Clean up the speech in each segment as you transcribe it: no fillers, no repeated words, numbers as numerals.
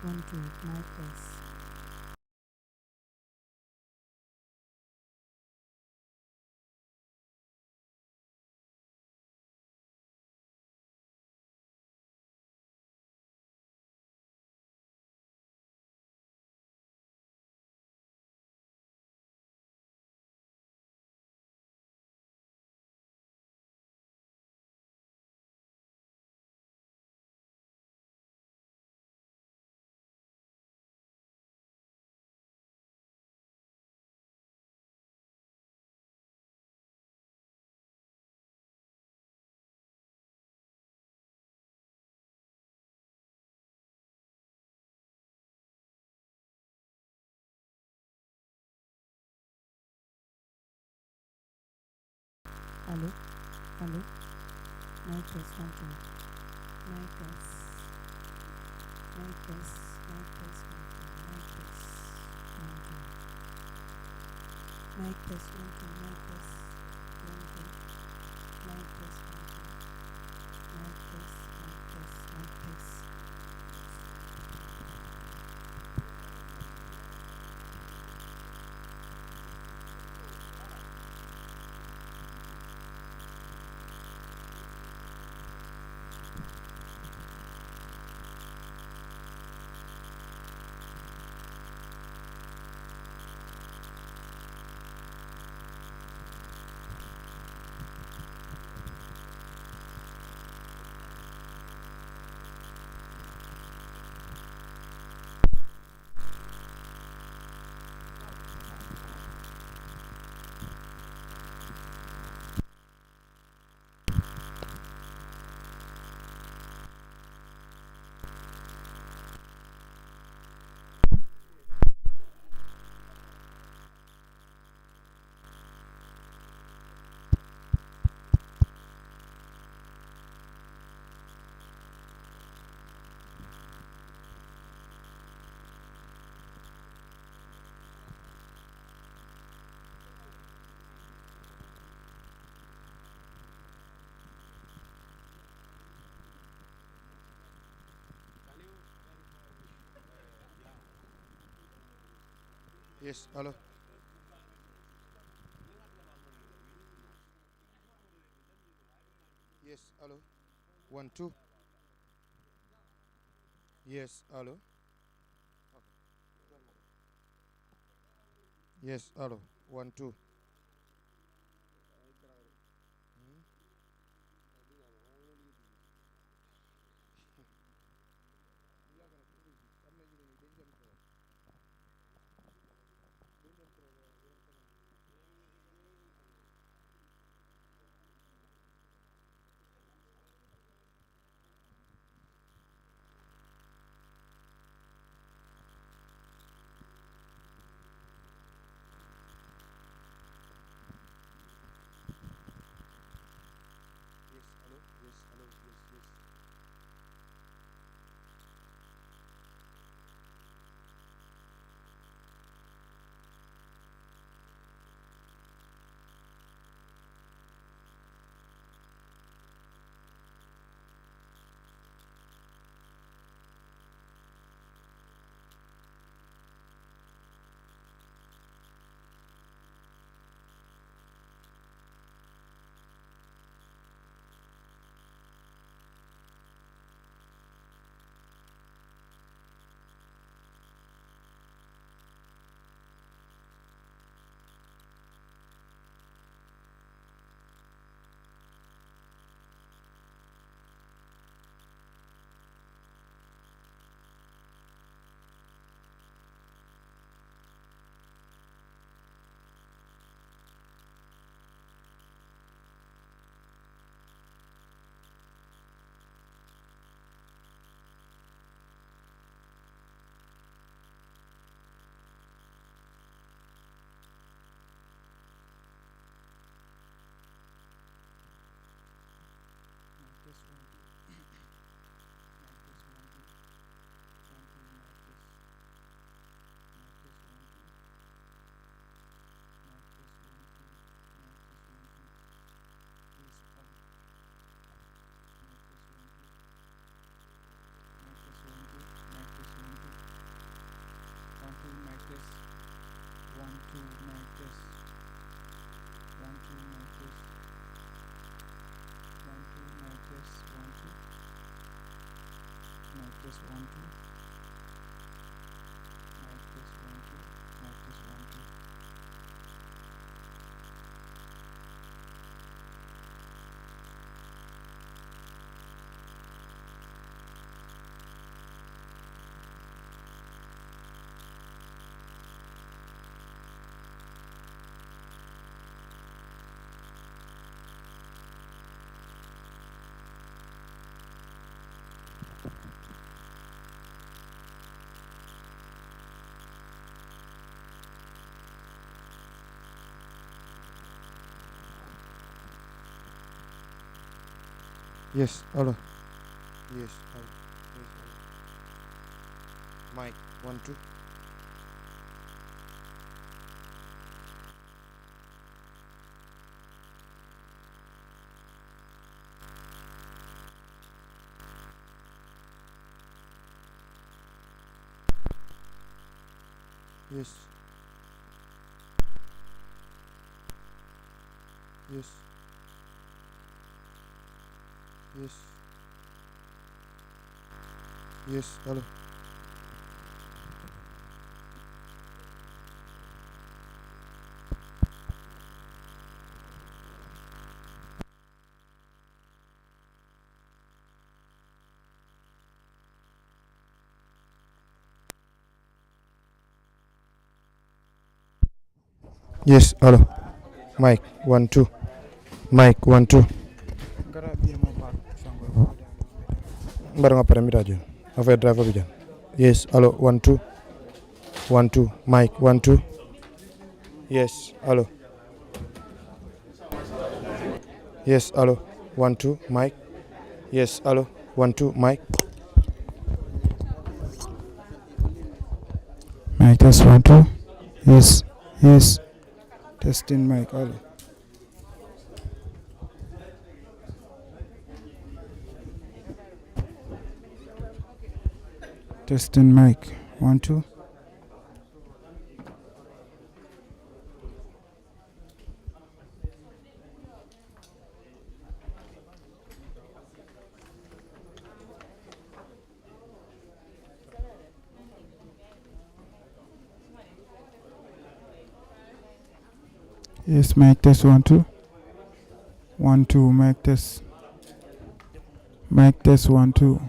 One, two, mic test. Hello, hello, mic test, one, two, mic test, mic test, mic test, one, two, mic test, one, two, mic test, one, two, mic test, one, two, mic test, mic test, mic test. Yes, hello. Yes, hello. One, two. Yes, hello. Yes, hello. One, two. test 1 2. Mic test 1 2. Mic test 1 2. Yes, hello. Yes, hello. Yes, hello. Mic 1 2. Yes. Yes. Yes. Yes, hello. Yes, hello. Mic 1 2. Mic 1 2. Gara biya mo part sango ko de Mbar nga pare mita jon. Afa driver bi jon. Yes, hello. 1 2. 1 2. Mic 1 2. Yes, hello. Yes, hello. 1 2. Mic. Yes, hello. 1 2. Mic. Mic test 1 2. Yes. Yes. Testing mic all. Testing mic 1 2. Yes, mic test 1 2. 1 2 mic test. Mic test 1 2.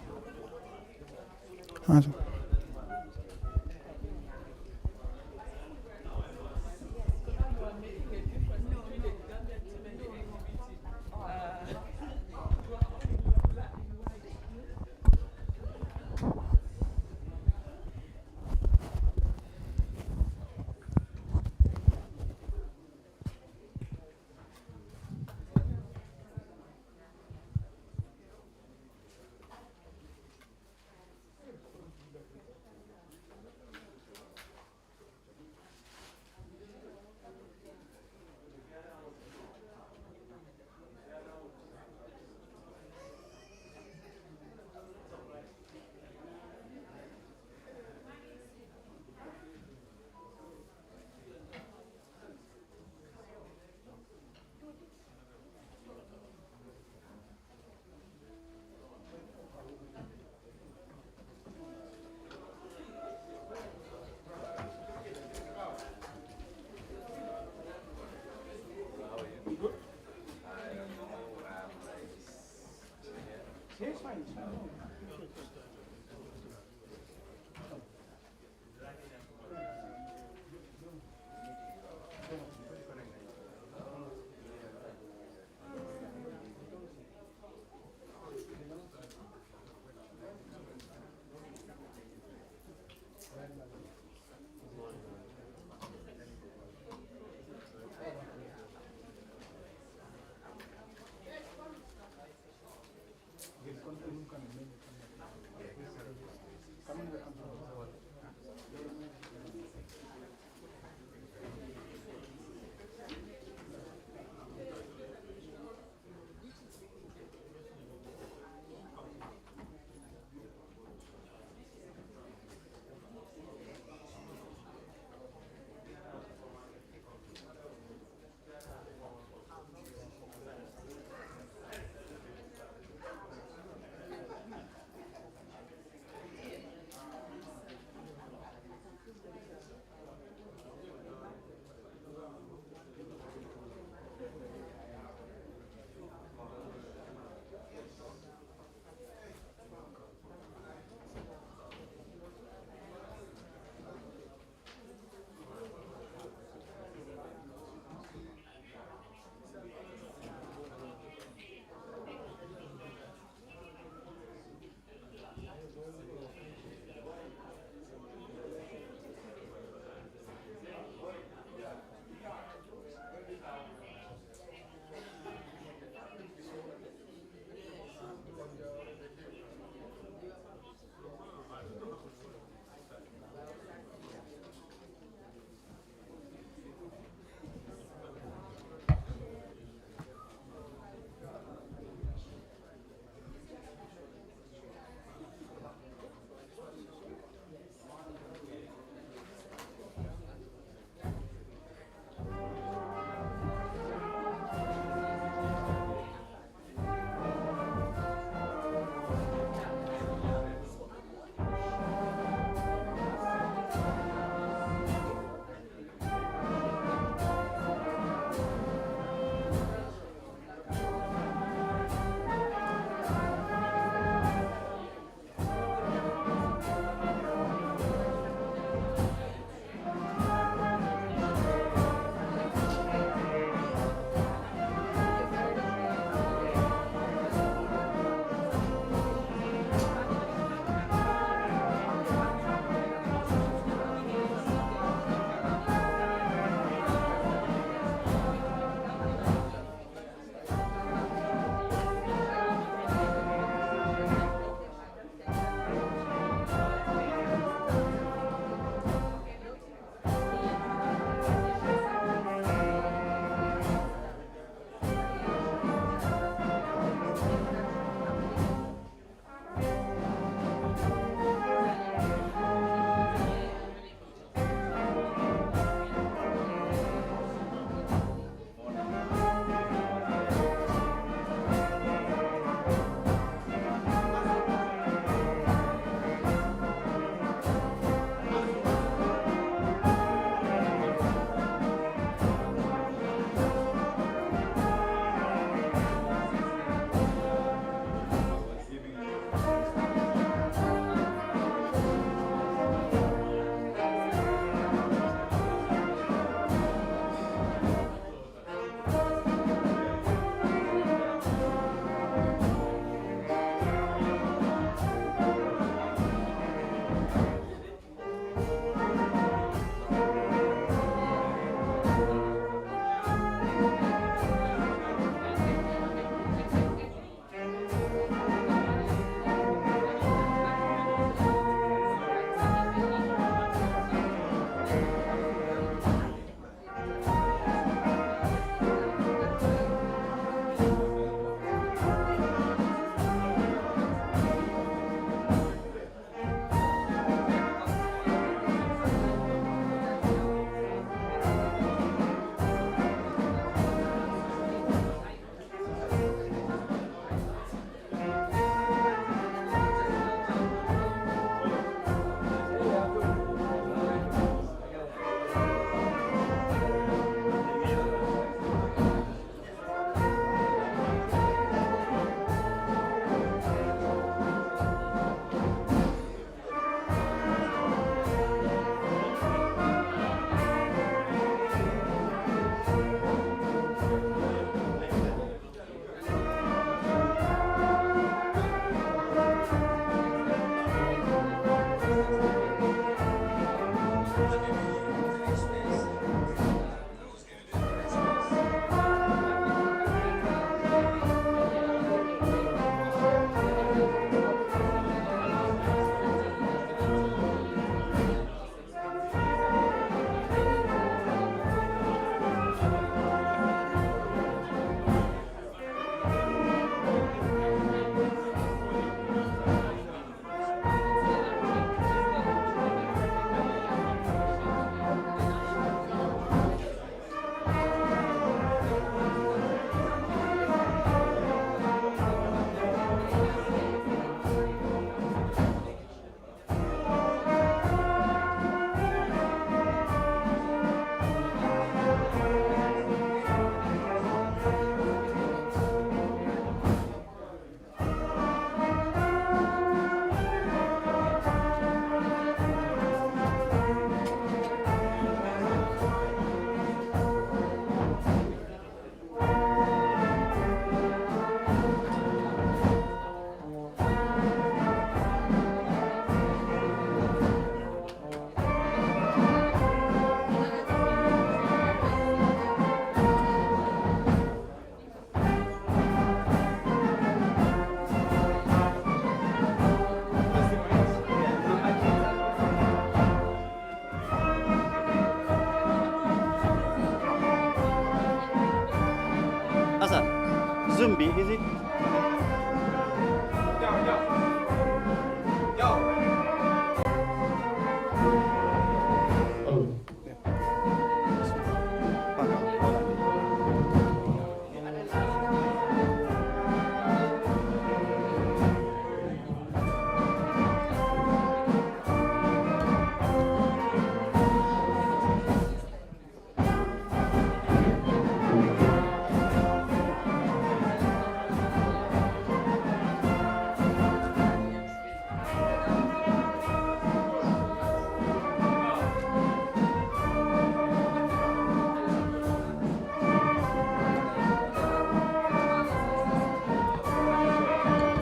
zombie, is it?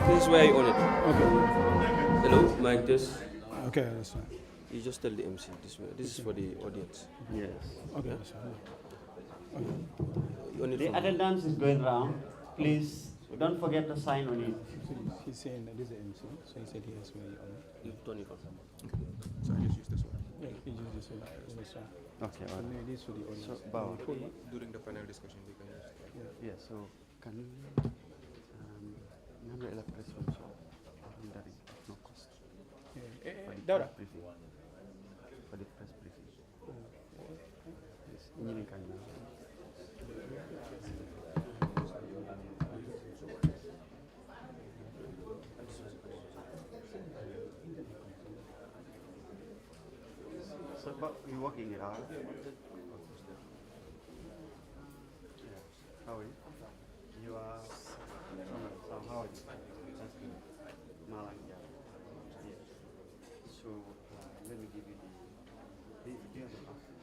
This is where you own it. Okay. Hello, mic this. Okay, that's fine. You just tell the MC this way. This is for the audience. Yes. Okay, Yeah. that's fine. You own it The from attendance is going round. Please don't forget to sign on it. He's saying that this is the MC, so he said he has where you own it. you turn it on. So I just use this one. Yeah, he used this one. This one. Okay, So maybe this for the audience. So, Bao. The full one? During the panel discussion, we can use. Yeah, so can we number 11 press one, so that is no cost Yeah. for the Daura. press briefing. For the press briefing. Yes, ini kan. So, but you working it out? Yeah. How are you? You are from how are you? Malang, yeah. Yes. So let me give you the. Do you have the passport?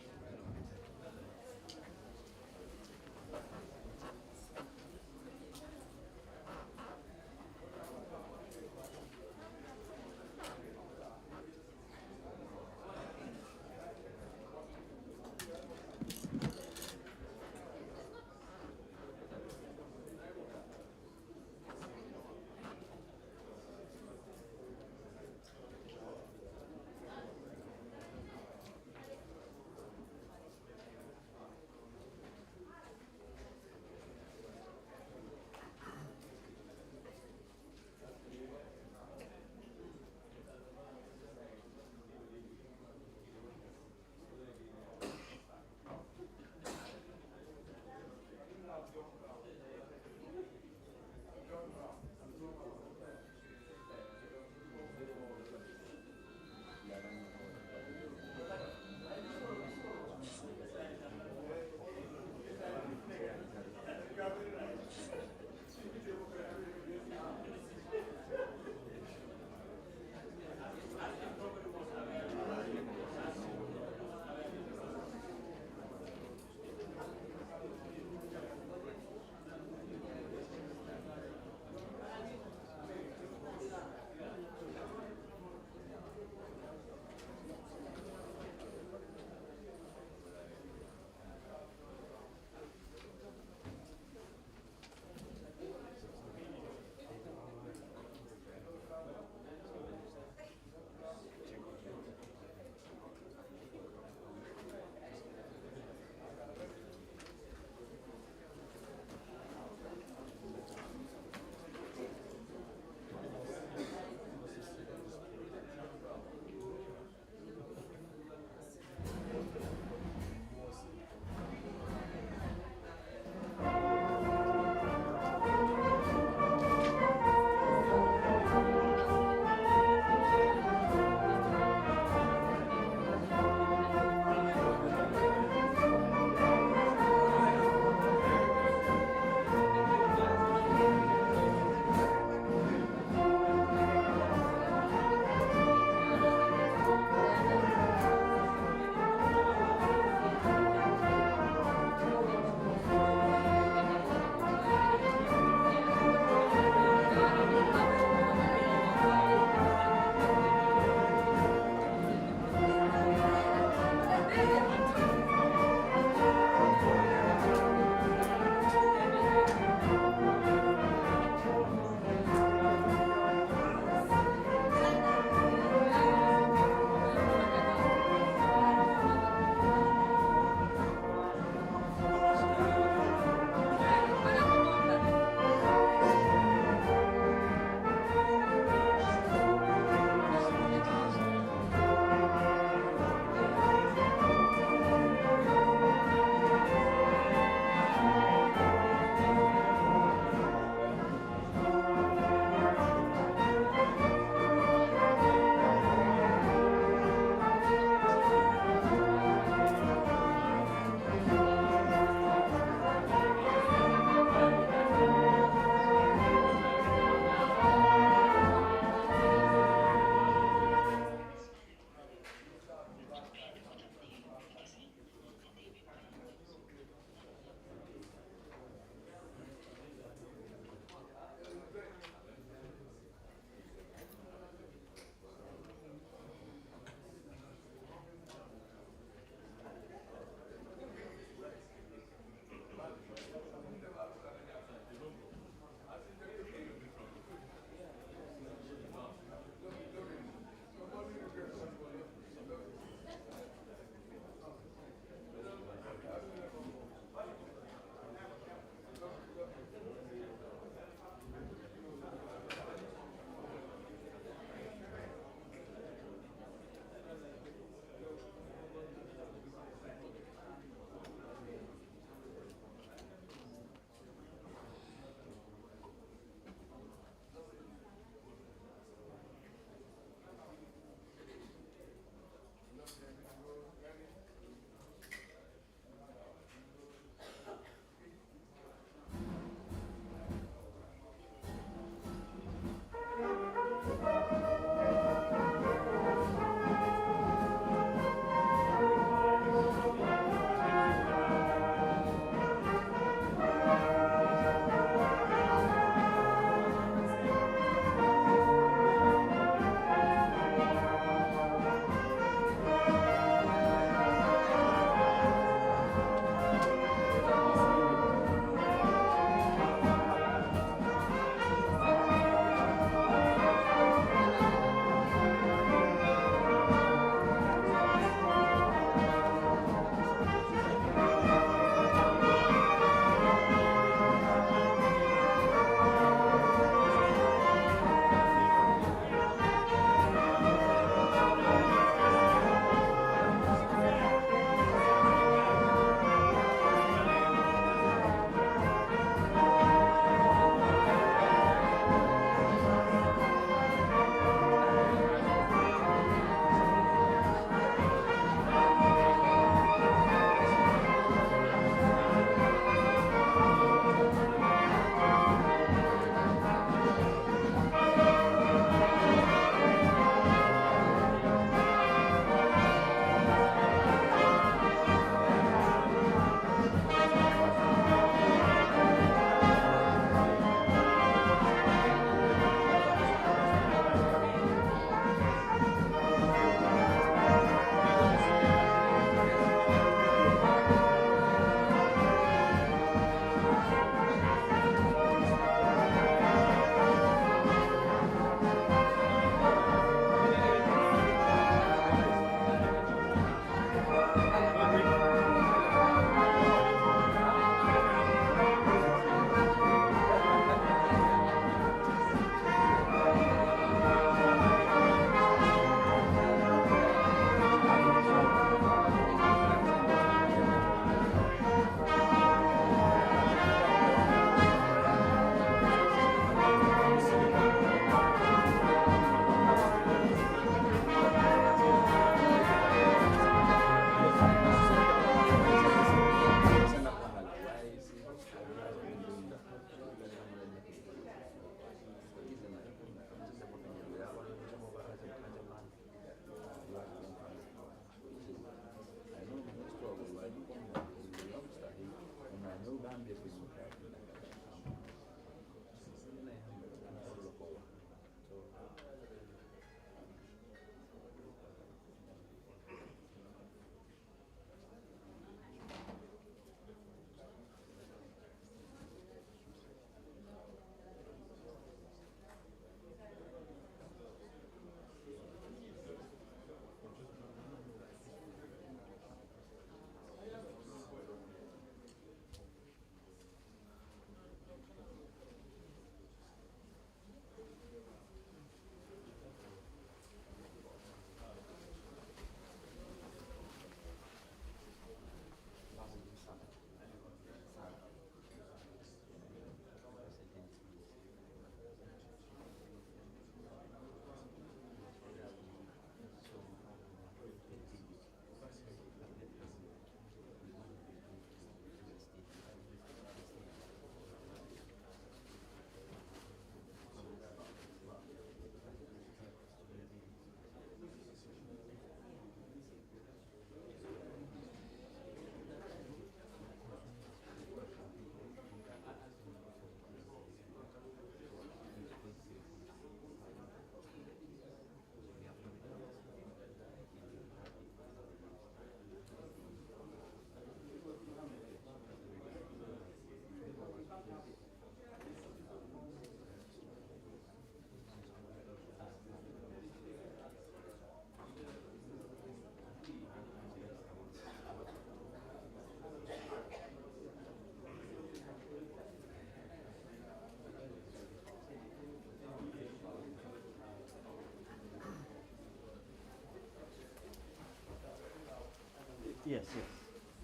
yes.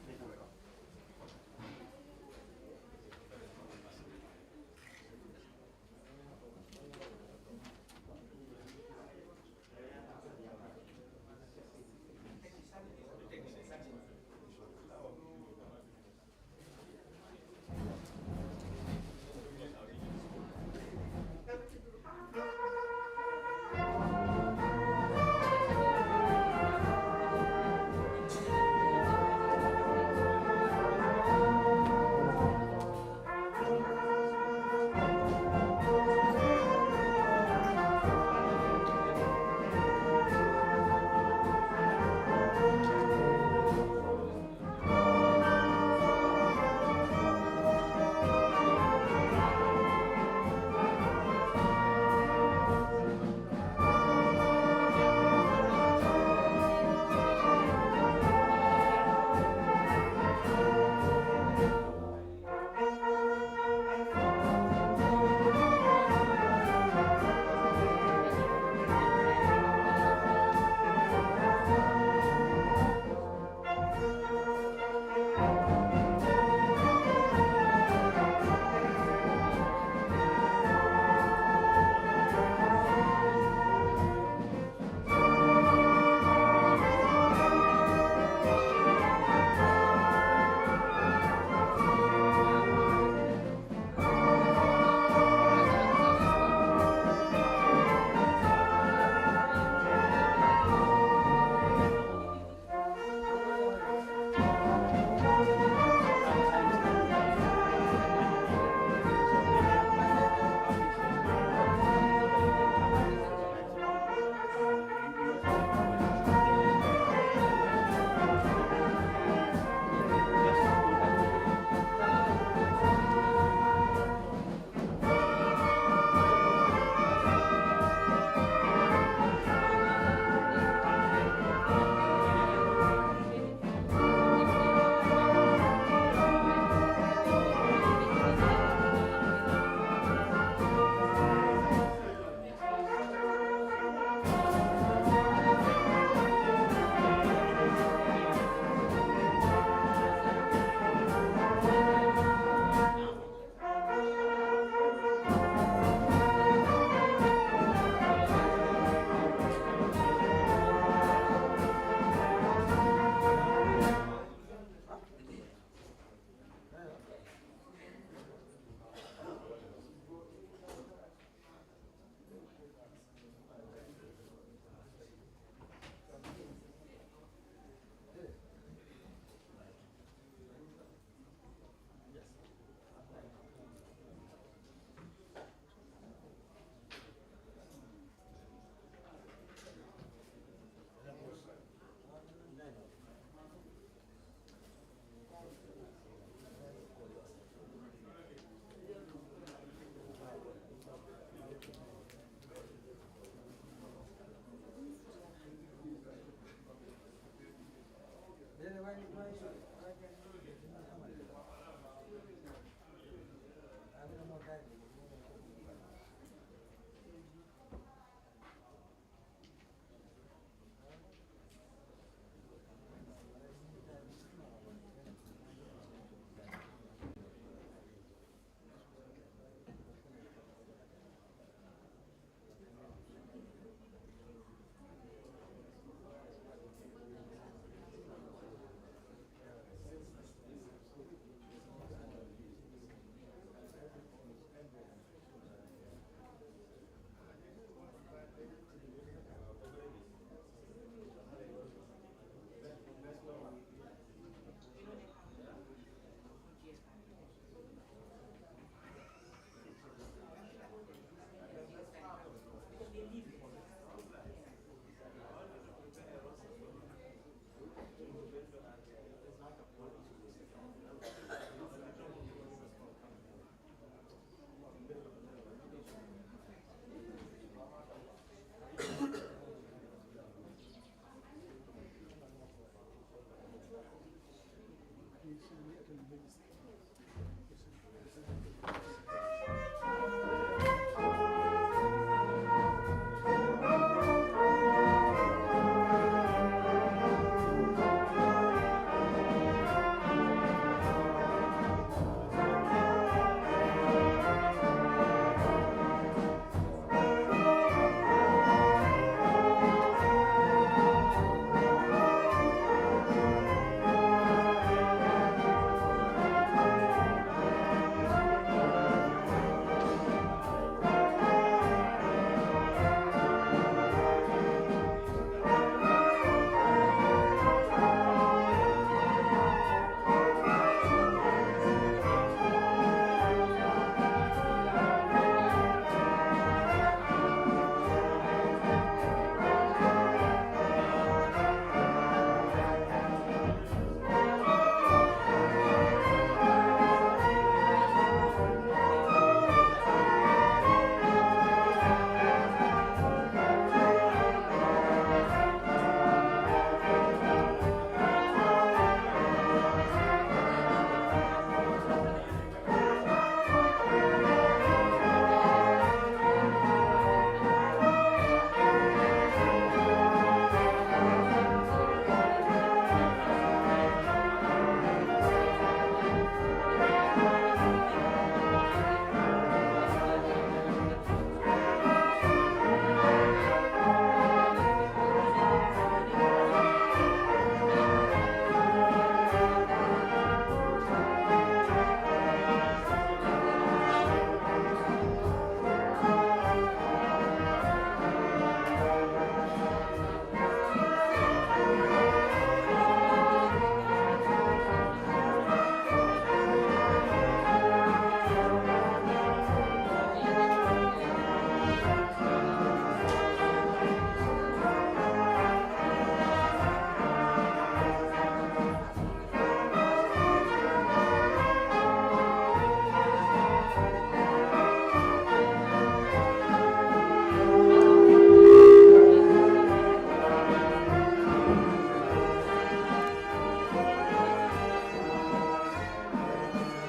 They can come.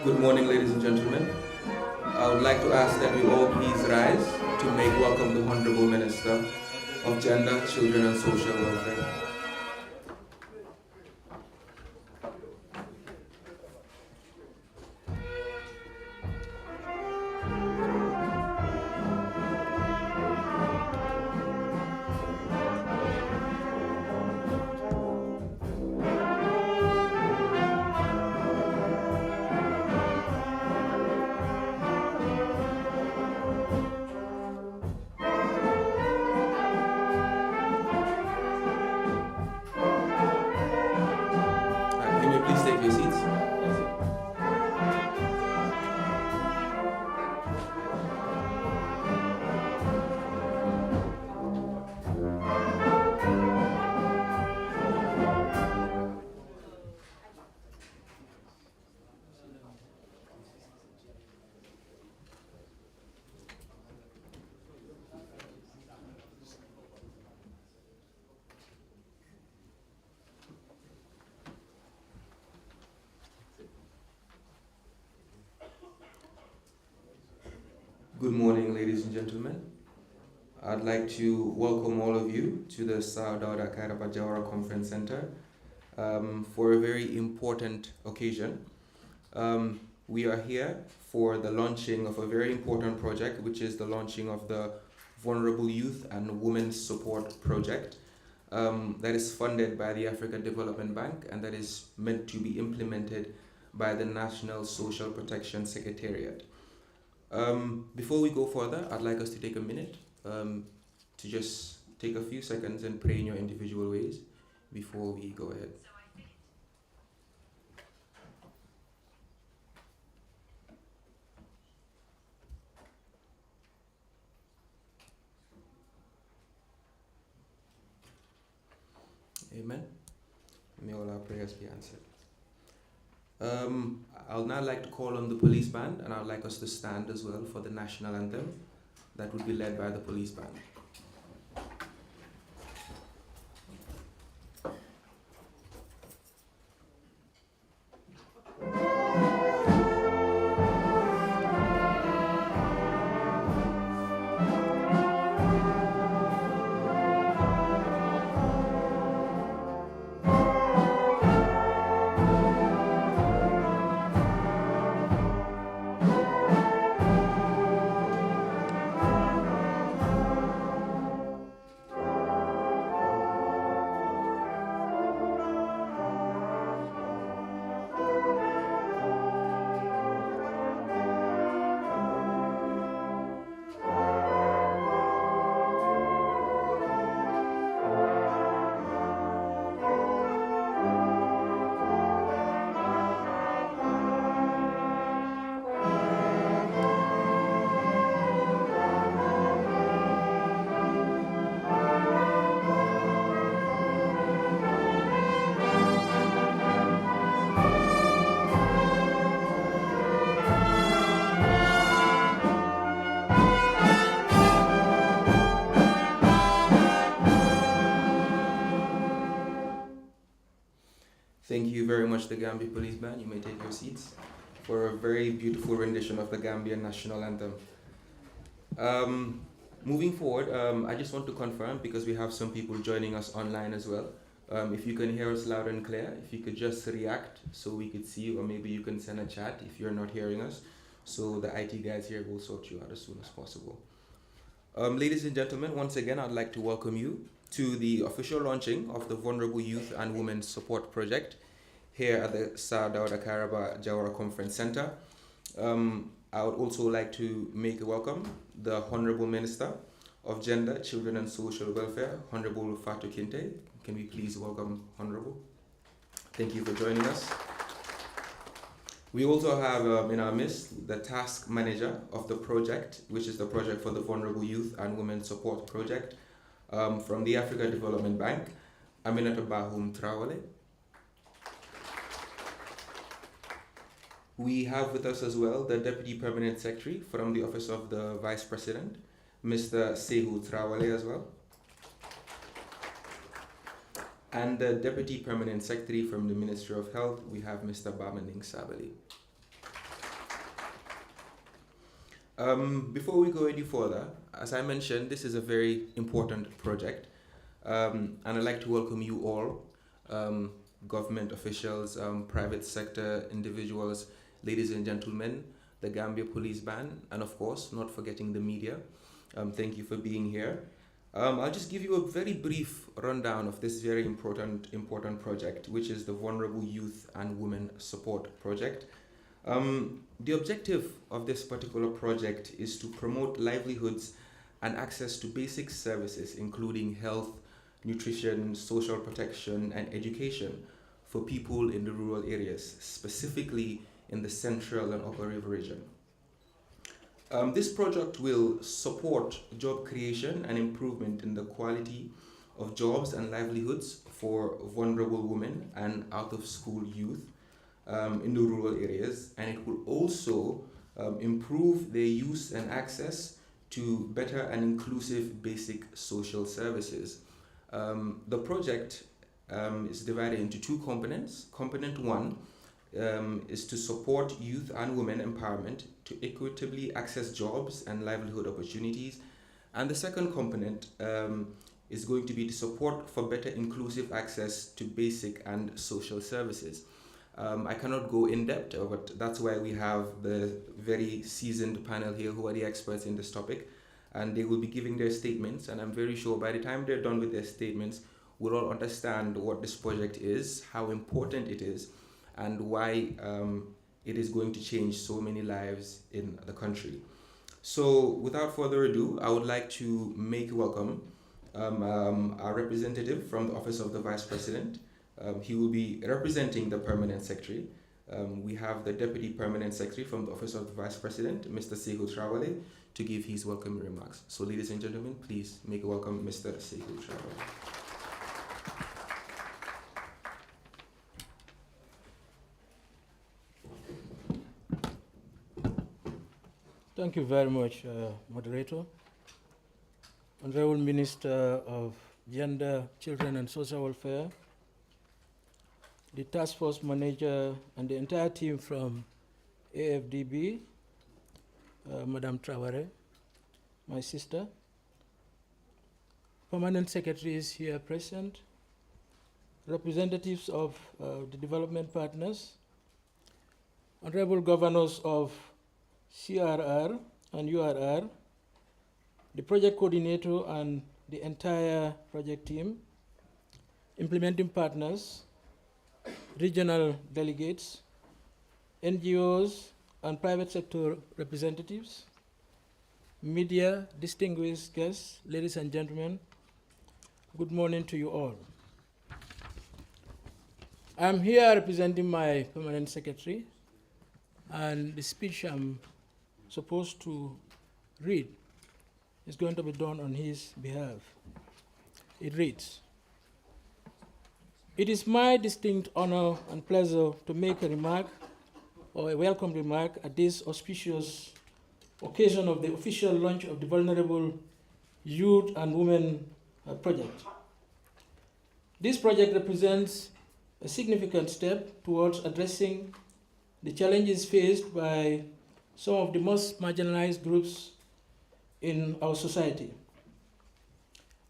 Good morning, ladies and gentlemen. I would like to ask that we all please rise to make welcome the Honorable Minister of Gender, Children and Social Welfare. Can you please take your seats? Good morning, ladies and gentlemen. I'd like to welcome all of you to the Saudauda Kairaba Jawara Conference Center for a very important occasion. We are here for the launching of a very important project, which is the launching of the Vulnerable Youth and Women's Support Project that is funded by the African Development Bank and that is meant to be implemented by the National Social Protection Secretariat. Before we go further, I'd like us to take a minute to just take a few seconds and pray in your individual ways before we go ahead. Amen. May all our prayers be answered. I'll now like to call on the police band, and I'd like us to stand as well for the national anthem that will be led by the police band. Thank you very much, the Gambia Police Band. You may take your seats for a very beautiful rendition of the Gambian National Anthem. Moving forward, I just want to confirm, because we have some people joining us online as well, if you can hear us loud and clear, if you could just react so we could see you, or maybe you can send a chat if you're not hearing us, so the IT guys here will sort you out as soon as possible. Ladies and gentlemen, once again, I'd like to welcome you to the official launching of the Vulnerable Youth and Women's Support Project here at the Saudauda Kairaba Jawara Conference Center. I would also like to make a welcome the Honorable Minister of Gender, Children and Social Welfare, Honorable Fatou Kinte. Can we please welcome Honorable? Thank you for joining us. We also have in our midst the task manager of the project, which is the project for the Vulnerable Youth and Women's Support Project from the Africa Development Bank, Aminata Bahum Traore. We have with us as well the Deputy Permanent Secretary from the Office of the Vice President, Mr. Sehu Traore as well. And the Deputy Permanent Secretary from the Ministry of Health, we have Mr. Bamanding Sabali. Before we go any further, as I mentioned, this is a very important project, and I'd like to welcome you all, um, government officials, private sector individuals, ladies and gentlemen, the Gambia Police Band, and of course, not forgetting the media. Thank you for being here. I'll just give you a very brief rundown of this very important project, which is the Vulnerable Youth and Women Support Project. The objective of this particular project is to promote livelihoods and access to basic services, including health, nutrition, social protection, and education for people in the rural areas, specifically in the Central and Upper River region. This project will support job creation and improvement in the quality of jobs and livelihoods for vulnerable women and out-of-school youth in the rural areas, and it will also improve their use and access to better and inclusive basic social services. The project is divided into two components. Component one is to support youth and women empowerment to equitably access jobs and livelihood opportunities. And the second component is going to be to support for better inclusive access to basic and social services. I cannot go in depth, but that's why we have the very seasoned panel here who are the experts in this topic, and they will be giving their statements, and I'm very sure by the time they're done with their statements, we'll all understand what this project is, how important it is, and why it is going to change so many lives in the country. So without further ado, I would like to make welcome our representative from the Office of the Vice President. He will be representing the Permanent Secretary. We have the Deputy Permanent Secretary from the Office of the Vice President, Mr. Sekou Traoré, to give his welcome remarks. So ladies and gentlemen, please make a welcome Mr. Sekou Traoré. Thank you very much, Moderator. Honorable Minister of Gender, Children and Social Welfare, the Task Force Manager, and the entire team from AFDB, Madam Traoré, my sister, Permanent Secretaries here present, representatives of the development partners, Honorable Governors of CRR and URR, the project coordinator and the entire project team, implementing partners, regional delegates, NGOs and private sector representatives, media, distinguished guests, ladies and gentlemen, good morning to you all. I'm here representing my permanent secretary, and the speech I'm supposed to read is going to be done on his behalf. It reads, "It is my distinct honor and pleasure to make a remark or a welcome remark at this auspicious occasion of the official launch of the Vulnerable Youth and Women Project. This project represents a significant step towards addressing the challenges faced by some of the most marginalized groups in our society,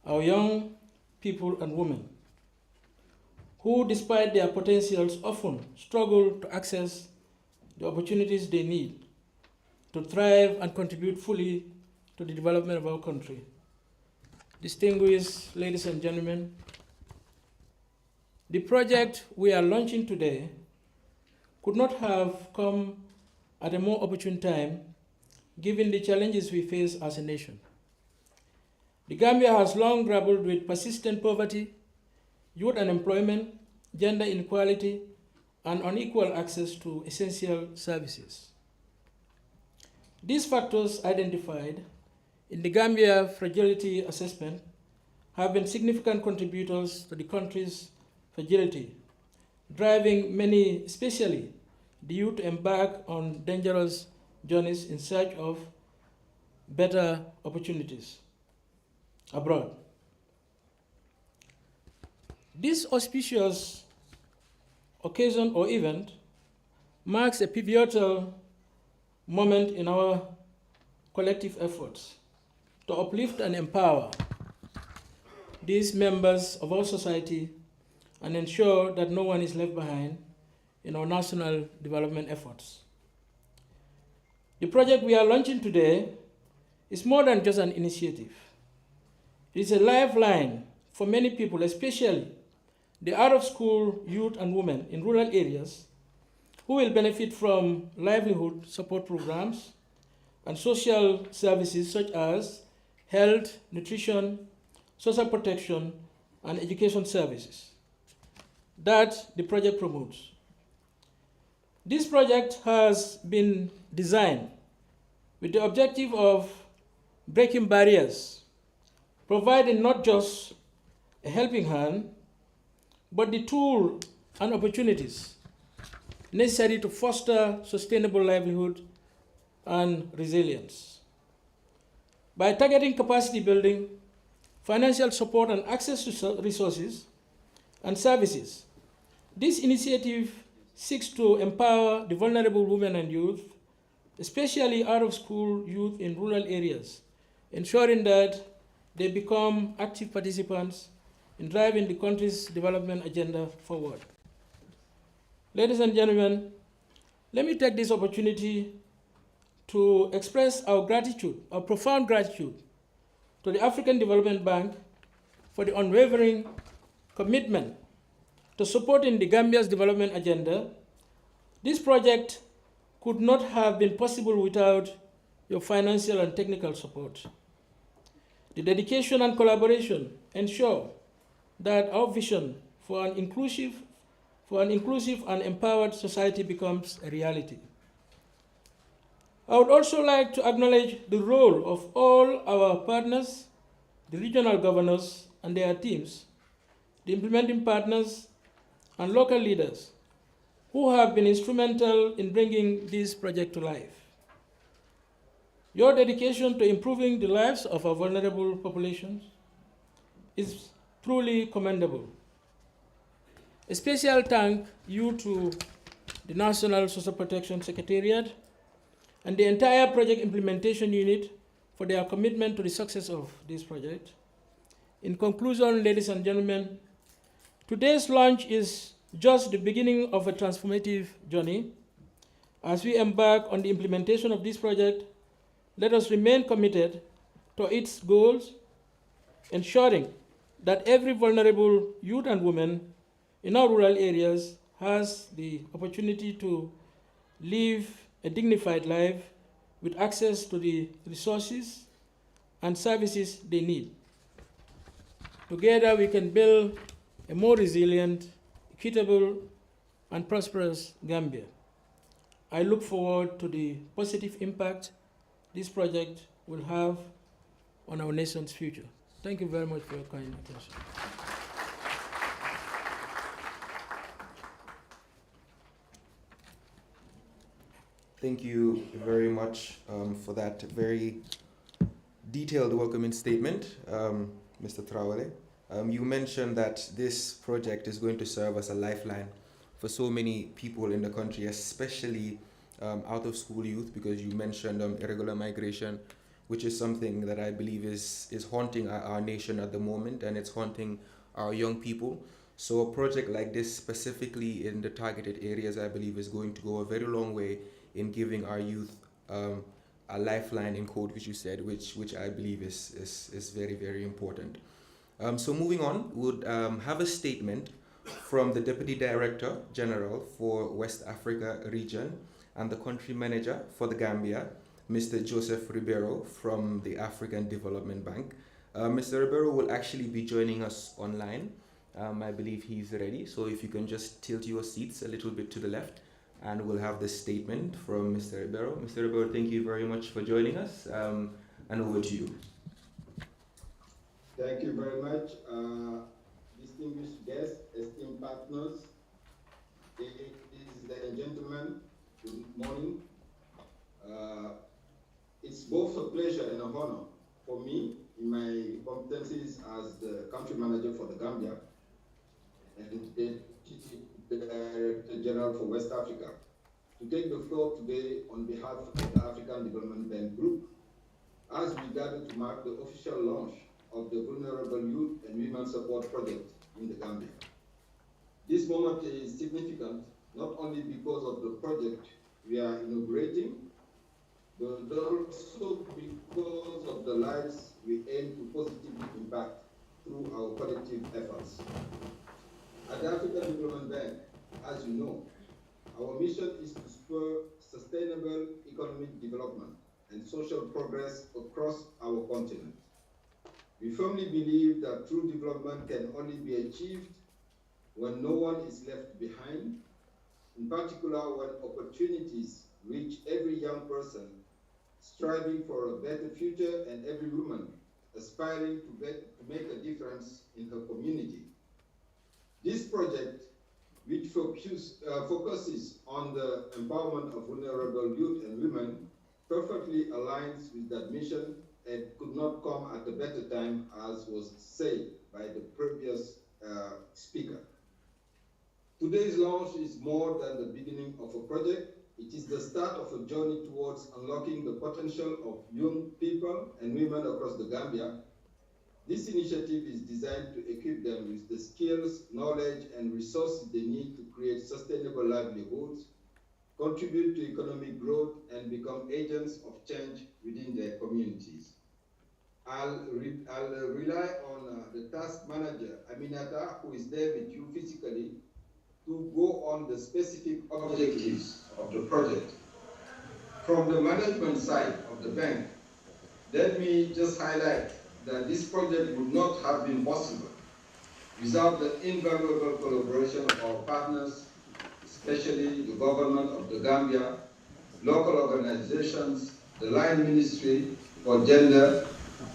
our young people and women, who, despite their potentials, often struggle to access the opportunities they need to thrive and contribute fully to the development of our country. Distinguished ladies and gentlemen, the project we are launching today could not have come at a more opportune time given the challenges we face as a nation. The Gambia has long grappled with persistent poverty, youth unemployment, gender inequality, and unequal access to essential services. These factors identified in the Gambia Fragility Assessment have been significant contributors to the country's fragility, driving many, especially the youth, to embark on dangerous journeys in search of better opportunities abroad. This auspicious occasion or event marks a pivotal moment in our collective efforts to uplift and empower these members of our society and ensure that no one is left behind in our national development efforts. The project we are launching today is more than just an initiative. It is a lifeline for many people, especially the out-of-school youth and women in rural areas who will benefit from livelihood support programs and social services such as health, nutrition, social protection, and education services that the project promotes. This project has been designed with the objective of breaking barriers, providing not just a helping hand, but the tool and opportunities necessary to foster sustainable livelihood and resilience. By targeting capacity building, financial support, and access to resources and services, this initiative seeks to empower the vulnerable women and youth, especially out-of-school youth in rural areas, ensuring that they become active participants in driving the country's development agenda forward. Ladies and gentlemen, let me take this opportunity to express our gratitude, our profound gratitude, to the African Development Bank for the unwavering commitment to supporting the Gambia's development agenda. This project could not have been possible without your financial and technical support. The dedication and collaboration ensure that our vision for an inclusive and empowered society becomes a reality. I would also like to acknowledge the role of all our partners, the regional governors and their teams, the implementing partners, and local leaders who have been instrumental in bringing this project to life. Your dedication to improving the lives of our vulnerable populations is truly commendable. A special thank you to the National Social Protection Secretariat and the entire project implementation unit for their commitment to the success of this project. In conclusion, ladies and gentlemen, today's launch is just the beginning of a transformative journey. As we embark on the implementation of this project, let us remain committed to its goals, ensuring that every vulnerable youth and woman in our rural areas has the opportunity to live a dignified life with access to the resources and services they need. Together we can build a more resilient, equitable, and prosperous Gambia. I look forward to the positive impact this project will have on our nation's future. Thank you very much for your kind attention. Thank you very much for that very detailed welcoming statement, Mr. Traore. You mentioned that this project is going to serve as a lifeline for so many people in the country, especially out-of-school youth, because you mentioned irregular migration, which is something that I believe is haunting our nation at the moment, and it's haunting our young people. So a project like this, specifically in the targeted areas, I believe is going to go a very long way in giving our youth a lifeline, in code, which you said, which I believe is very, very important. So moving on, we'll have a statement from the Deputy Director General for West Africa region and the country manager for the Gambia, Mr. Joseph Ribeiro from the African Development Bank. Mr. Ribeiro will actually be joining us online. I believe he's ready, so if you can just tilt your seats a little bit to the left, and we'll have this statement from Mr. Ribeiro. Mr. Ribeiro, thank you very much for joining us, and over to you. Thank you very much, distinguished guests, esteemed partners, ladies and gentlemen, good morning. It's both a pleasure and an honor for me in my competencies as the country manager for the Gambia and the Director General for West Africa to take the floor today on behalf of the African Development Bank Group as we gather to mark the official launch of the Vulnerable Youth and Women Support Project in the Gambia. This moment is significant not only because of the project we are inaugurating, but also because of the lives we aim to positively impact through our collective efforts. At the African Development Bank, as you know, our mission is to spur sustainable economic development and social progress across our continent. We firmly believe that true development can only be achieved when no one is left behind, in particular when opportunities reach every young person striving for a better future and every woman aspiring to make a difference in her community. This project, which focuses on the empowerment of vulnerable youth and women, perfectly aligns with that mission and could not come at a better time, as was said by the previous speaker. Today's launch is more than the beginning of a project. It is the start of a journey towards unlocking the potential of young people and women across the Gambia. This initiative is designed to equip them with the skills, knowledge, and resources they need to create sustainable livelihoods, contribute to economic growth, and become agents of change within their communities. I'll rely on the task manager, Aminata, who is there with you physically, to go on the specific objectives of the project. From the management side of the bank, let me just highlight that this project would not have been possible without the invaluable collaboration of our partners, especially the government of the Gambia, local organizations, the Line Ministry for Gender,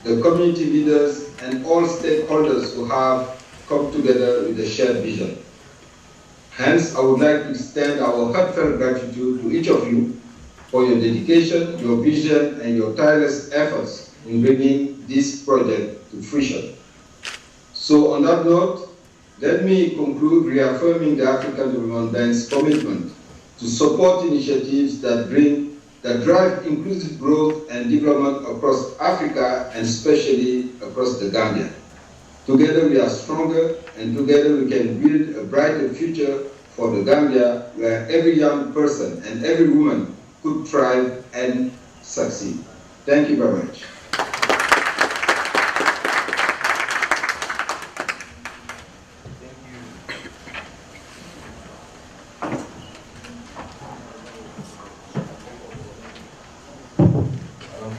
the community leaders, and all stakeholders who have come together with a shared vision. Hence, I would like to extend our heartfelt gratitude to each of you for your dedication, your vision, and your tireless efforts in bringing this project to fruition. So on that note, let me conclude reaffirming the African Development Bank's commitment to support initiatives that drive inclusive growth and development across Africa and especially across the Gambia. Together we are stronger, and together we can build a brighter future for the Gambia where every young person and every woman could thrive and succeed. Thank you very much.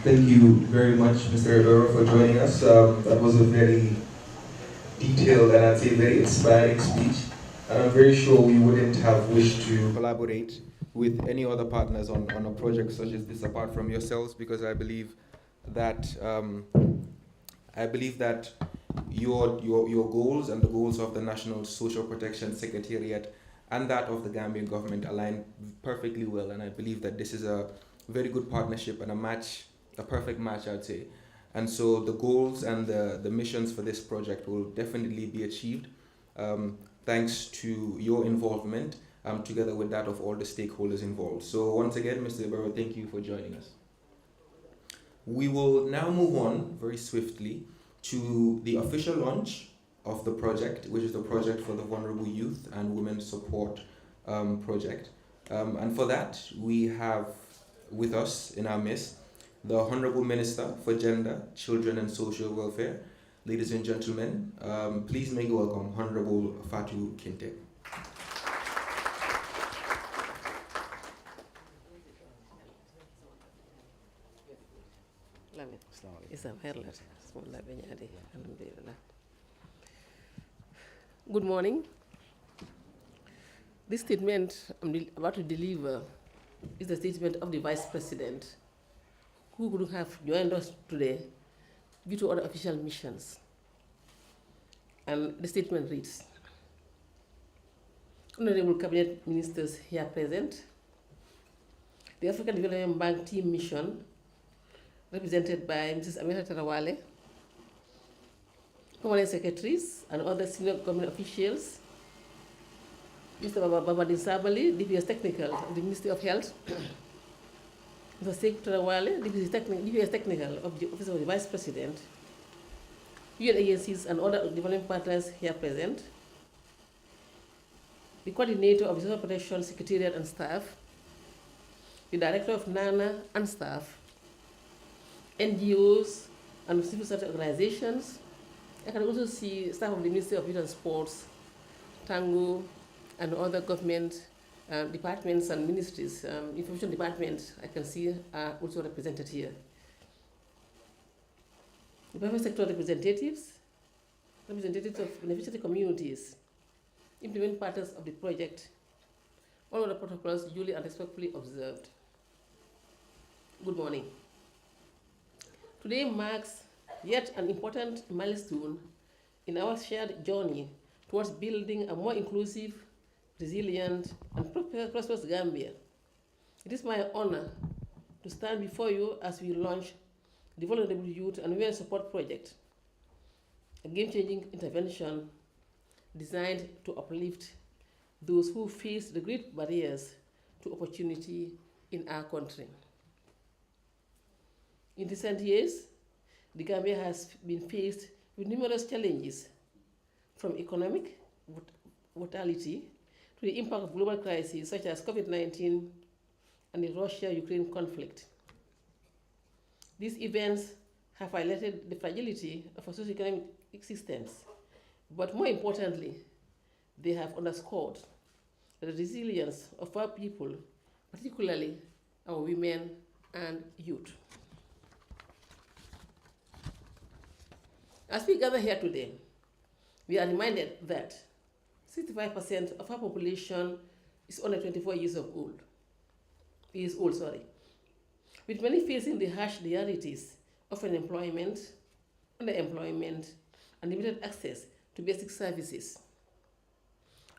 Thank you very much, Mr. Rivera, for joining us. That was a very detailed and I'd say very inspiring speech. And I'm very sure we wouldn't have wished to collaborate with any other partners on a project such as this apart from yourselves, because I believe that your goals and the goals of the National Social Protection Secretariat and that of the Gambian government align perfectly well. And I believe that this is a very good partnership and a perfect match, I'd say. And so the goals and the missions for this project will definitely be achieved thanks to your involvement together with that of all the stakeholders involved. So once again, Mr. Ibarra, thank you for joining us. We will now move on very swiftly to the official launch of the project, which is the Project for the Vulnerable Youth and Women Support Project. And for that, we have with us in our midst the Honorable Minister for Gender, Children and Social Welfare. Ladies and gentlemen, please make welcome Honorable Fatou Kinte. Good morning. This statement I'm about to deliver is the statement of the Vice President, who could have joined us today due to other official missions. And the statement reads: Honorable Cabinet Ministers here present, the African Development Bank Team Mission, represented by Mrs. Amira Tarawale, Permanent Secretaries and other senior government officials, Mr. Babadin Sabali, DPS Technical of the Ministry of Health, Mr. Sheikh Tarawale, DPS Technical of the Office of the Vice President, UN agencies and other development partners here present, the coordinator of the Social Protection Secretariat and staff, the director of NANA and staff, NGOs and civil society organizations. I can also see staff of the Ministry of Youth and Sports, Tango, and other government departments and ministries. Information departments I can see are also represented here. The private sector representatives of beneficiary communities, implement partners of the project, all of the protocols duly and respectfully observed. Good morning. Today marks yet an important milestone in our shared journey towards building a more inclusive, resilient, and prosperous Gambia. It is my honor to stand before you as we launch the Vulnerable Youth and Women Support Project, a game-changing intervention designed to uplift those who face the great barriers to opportunity in our country. In recent years, the Gambia has been faced with numerous challenges, from economic volatility to the impact of global crises such as COVID-19 and the Russia-Ukraine conflict. These events have highlighted the fragility of our socio-economic existence, but more importantly, they have underscored the resilience of our people, particularly our women and youth. As we gather here today, we are reminded that 65% of our population is under 24 years old. With many facing the harsh realities of unemployment, underemployment, and limited access to basic services.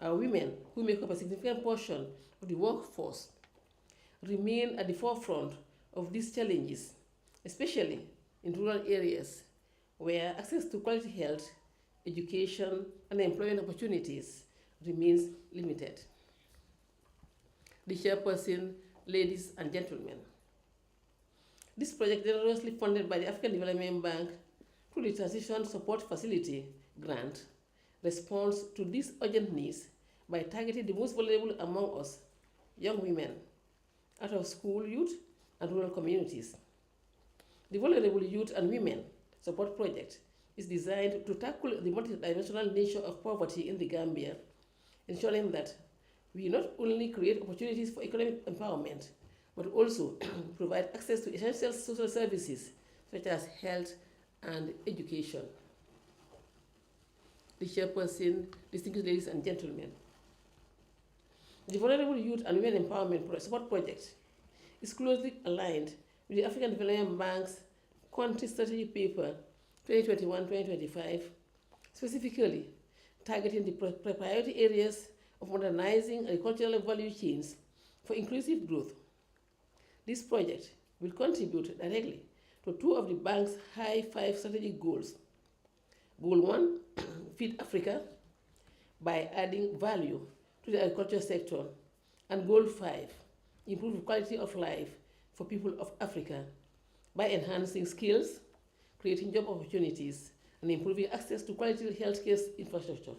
Our women, who make up a significant portion of the workforce, remain at the forefront of these challenges, especially in rural areas where access to quality health, education, and employment opportunities remains limited. The chairperson, ladies and gentlemen, this project, generously funded by the African Development Bank through the Transition Support Facility grant, responds to these urgent needs by targeting the most vulnerable among us, young women, out of school youth, and rural communities. The Vulnerable Youth and Women Support Project is designed to tackle the multidimensional nature of poverty in the Gambia, ensuring that we not only create opportunities for economic empowerment, but also provide access to essential social services such as health and education. The chairperson, distinguished ladies and gentlemen, the Vulnerable Youth and Women Empowerment Support Project is closely aligned with the African Development Bank's Country Strategy Paper 2021-2025, specifically targeting the priority areas of modernizing agricultural value chains for inclusive growth. This project will contribute directly to two of the bank's high five strategic goals. Goal 1, Feed Africa, by adding value to the agriculture sector, and Goal 5, improve the quality of life for people of Africa by enhancing skills, creating job opportunities, and improving access to quality healthcare infrastructure.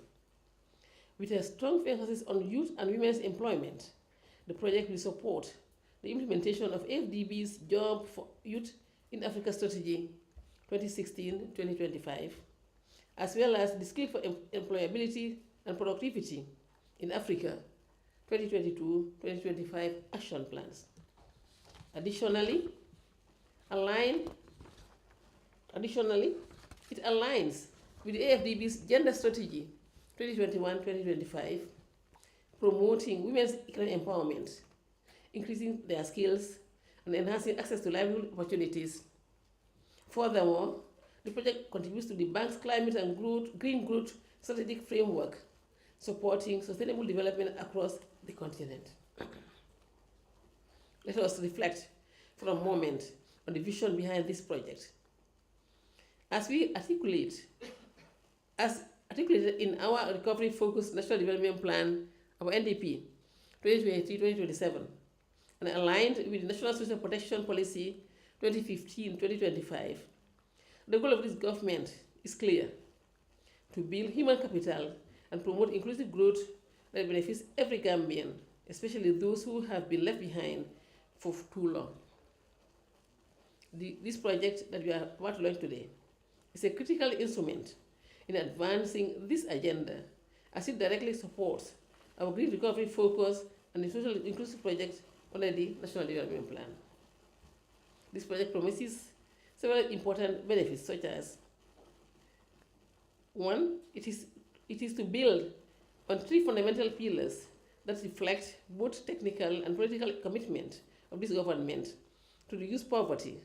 With a strong emphasis on youth and women's employment, the project will support the implementation of AFDB's Job for Youth in Africa Strategy 2016-2025, as well as the Skill for Employability and Productivity in Africa 2022-2025 action plans. Additionally, it aligns with the AFDB's Gender Strategy 2021-2025, promoting women's economic empowerment, increasing their skills, and enhancing access to livelihood opportunities. Furthermore, the project contributes to the bank's climate and green growth strategic framework, supporting sustainable development across the continent. Let us reflect for a moment on the vision behind this project. As articulated in our recovery-focused National Development Plan, our NDP 2023-2027, and aligned with the National Social Protection Policy 2015-2025. The goal of this government is clear: to build human capital and promote inclusive growth that benefits every Gambian, especially those who have been left behind for too long. This project that we are about to launch today is a critical instrument in advancing this agenda, as it directly supports our green recovery focus and the social inclusive project under the National Development Plan. This project promises several important benefits, such as: one, it is to build on three fundamental pillars that reflect both technical and political commitment of this government to reduce poverty,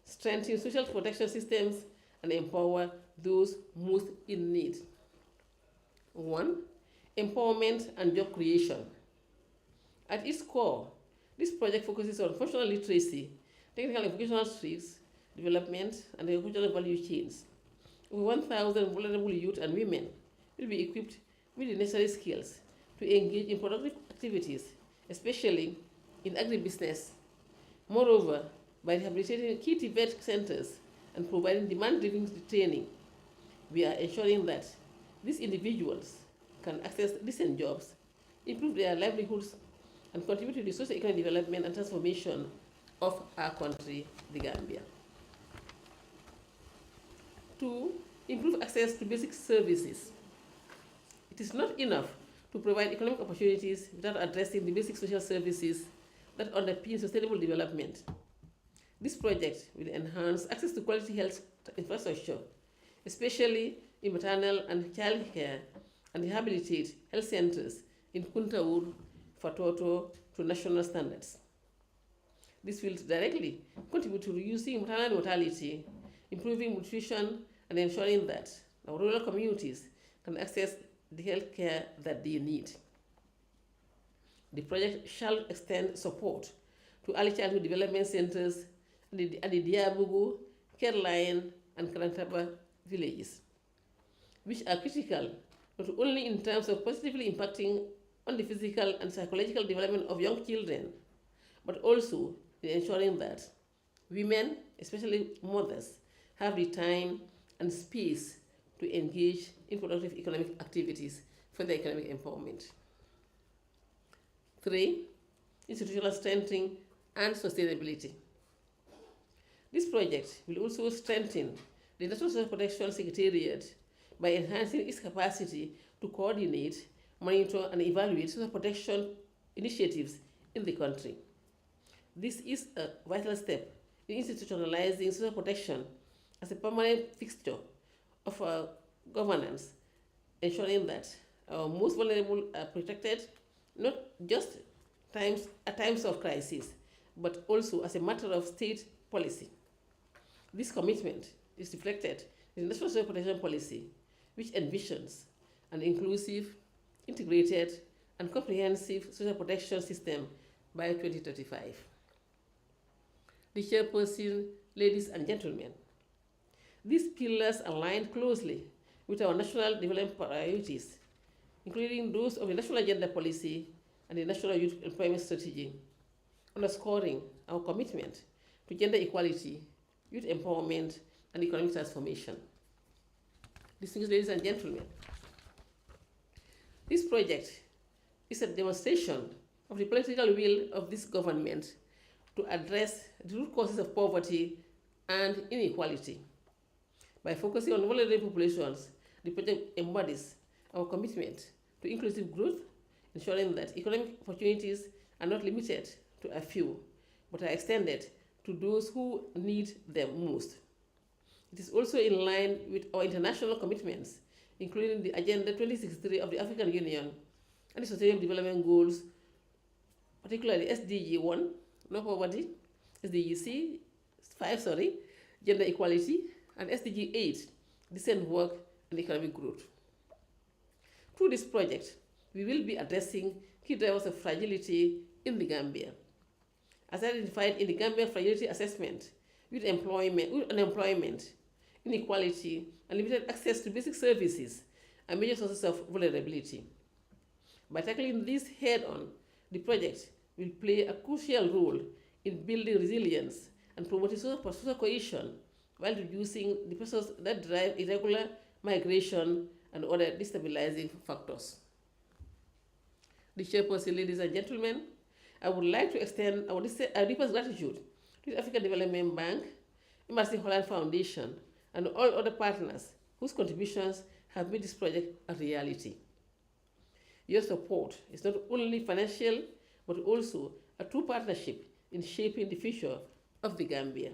strengthen social protection systems, and empower those most in need. One, empowerment and job creation. At its core, this project focuses on functional literacy, technical and vocational skills, development, and agricultural value chains. Over 1,000 vulnerable youth and women will be equipped with the necessary skills to engage in productive activities, especially in agribusiness. Moreover, by rehabilitating key TVET centers and providing demand-driven training, we are ensuring that these individuals can access decent jobs, improve their livelihoods, and contribute to the socio-economic development and transformation of our country, the Gambia. Two, improve access to basic services. It is not enough to provide economic opportunities without addressing the basic social services that underpin sustainable development. This project will enhance access to quality health infrastructure, especially in maternal and child care, and rehabilitate health centers in Kuntaur, Fatoto to national standards. This will directly contribute to reducing maternal mortality, improving nutrition, and ensuring that our rural communities can access the health care that they need. The project shall extend support to early childhood development centers and the Diabugu, Caroline, and Karantaba villages, which are critical not only in terms of positively impacting on the physical and psychological development of young children, but also in ensuring that women, especially mothers, have the time and space to engage in productive economic activities for their economic empowerment. Three, institutional strengthening and sustainability. This project will also strengthen the National Social Protection Secretariat by enhancing its capacity to coordinate, monitor, and evaluate social protection initiatives in the country. This is a vital step in institutionalizing social protection as a permanent fixture of our governance, ensuring that our most vulnerable are protected, not just at times of crisis, but also as a matter of state policy. This commitment is reflected in the National Social Protection Policy, which envisions an inclusive, integrated, and comprehensive social protection system by 2035. The chairperson, ladies and gentlemen, these pillars align closely with our national development priorities, including those of the National Agenda Policy and the National Youth Employment Strategy, underscoring our commitment to gender equality, youth empowerment, and economic transformation. Distinguished ladies and gentlemen, this project is a demonstration of the political will of this government to address the root causes of poverty and inequality. By focusing on vulnerable populations, the project embodies our commitment to inclusive growth, ensuring that economic opportunities are not limited to a few, but are extended to those who need them most. It is also in line with our international commitments, including the Agenda 2063 of the African Union and the Sustainable Development Goals, particularly SDG 1, no poverty, SDG 5, gender equality, and SDG 8, decent work and economic growth. Through this project, we will be addressing key drivers of fragility in the Gambia. As identified in the Gambia Fragility Assessment, with unemployment, inequality, and limited access to basic services are major sources of vulnerability. By tackling this head-on, the project will play a crucial role in building resilience and promoting social cohesion while reducing the pressures that drive irregular migration and other destabilizing factors. The chairperson, ladies and gentlemen, I would like to extend our deepest gratitude to the African Development Bank, Emerson Holland Foundation, and all other partners whose contributions have made this project a reality. Your support is not only financial, but also a true partnership in shaping the future of the Gambia.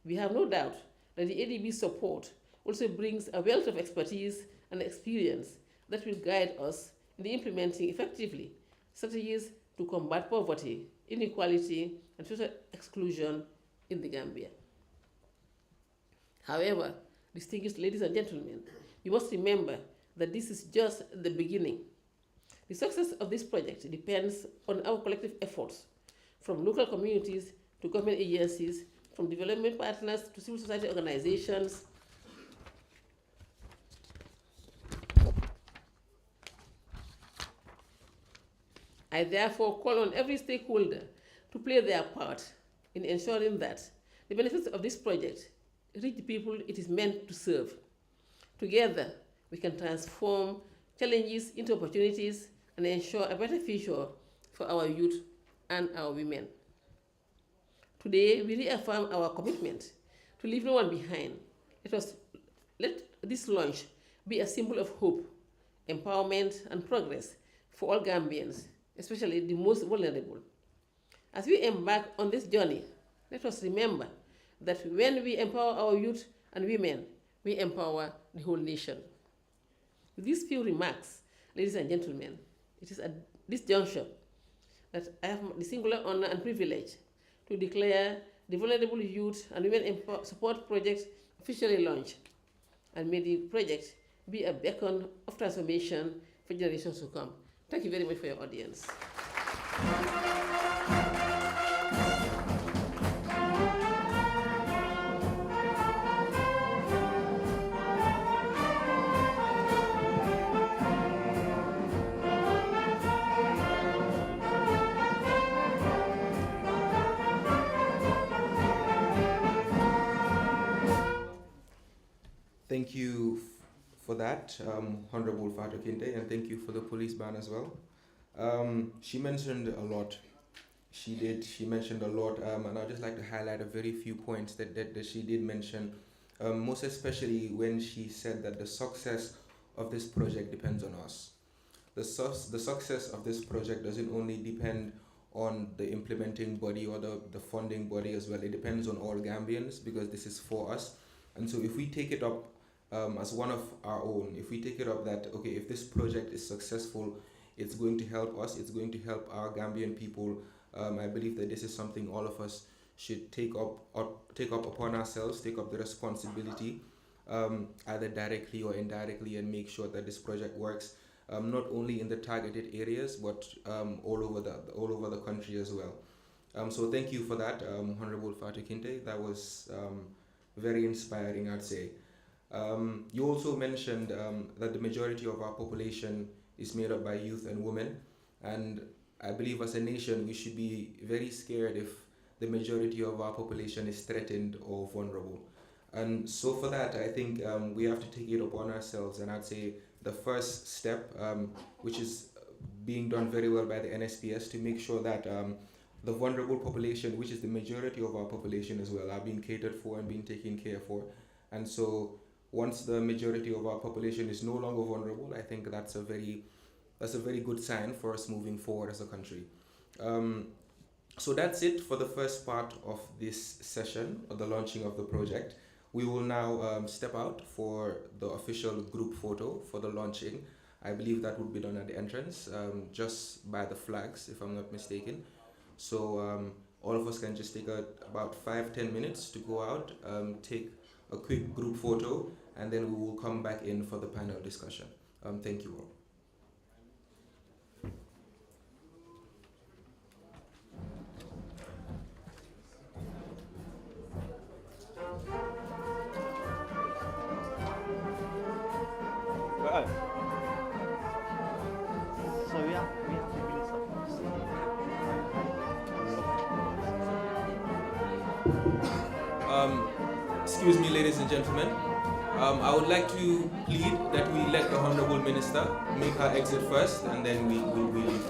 We have no doubt that the ADB's support also brings a wealth of expertise and experience that will guide us in implementing effectively strategies to combat poverty, inequality, and social exclusion in the Gambia. However, distinguished ladies and gentlemen, you must remember that this is just the beginning. The success of this project depends on our collective efforts, from local communities to government agencies, from development partners to civil society organizations. I therefore call on every stakeholder to play their part in ensuring that the benefits of this project reach the people it is meant to serve. Together, we can transform challenges into opportunities and ensure a better future for our youth and our women. Today, we reaffirm our commitment to leave no one behind. Let this launch be a symbol of hope, empowerment, and progress for all Gambians, especially the most vulnerable. As we embark on this journey, let us remember that when we empower our youth and women, we empower the whole nation. With these few remarks, ladies and gentlemen, it is at this juncture that I have the singular honor and privilege to declare the Vulnerable Youth and Women Support Project officially launched, and may the project be a beacon of transformation for generations to come. Thank you very much for your audience. Thank you for that, Honorable Fatou Kinte, and thank you for the police ban as well. She mentioned a lot. She mentioned a lot, and I'd just like to highlight a very few points that she did mention, most especially when she said that the success of this project depends on us. The success of this project doesn't only depend on the implementing body or the funding body as well. It depends on all Gambians, because this is for us. And so if we take it up as one of our own, if we take it up that, okay, if this project is successful, it's going to help us, it's going to help our Gambian people, I believe that this is something all of us should take up upon ourselves, take up the responsibility, either directly or indirectly, and make sure that this project works, not only in the targeted areas, but all over the country as well. So thank you for that, Honorable Fatou Kinte. That was very inspiring, I'd say. You also mentioned that the majority of our population is made up by youth and women, and I believe as a nation we should be very scared if the majority of our population is threatened or vulnerable. And so for that, I think we have to take it upon ourselves, and I'd say the first step, which is being done very well by the NSPS, to make sure that the vulnerable population, which is the majority of our population as well, are being catered for and being taken care for. And so once the majority of our population is no longer vulnerable, I think that's a very good sign for us moving forward as a country. So that's it for the first part of this session, or the launching of the project. We will now step out for the official group photo for the launching. I believe that would be done at the entrance, just by the flags, if I'm not mistaken. So all of us can just take about 5-10 minutes to go out, take a quick group photo, and then we will come back in for the panel discussion. Thank you all. So we have to release the Excuse me, ladies and gentlemen. I would like to plead that we let the Honorable Minister make her exit first, and then we leave.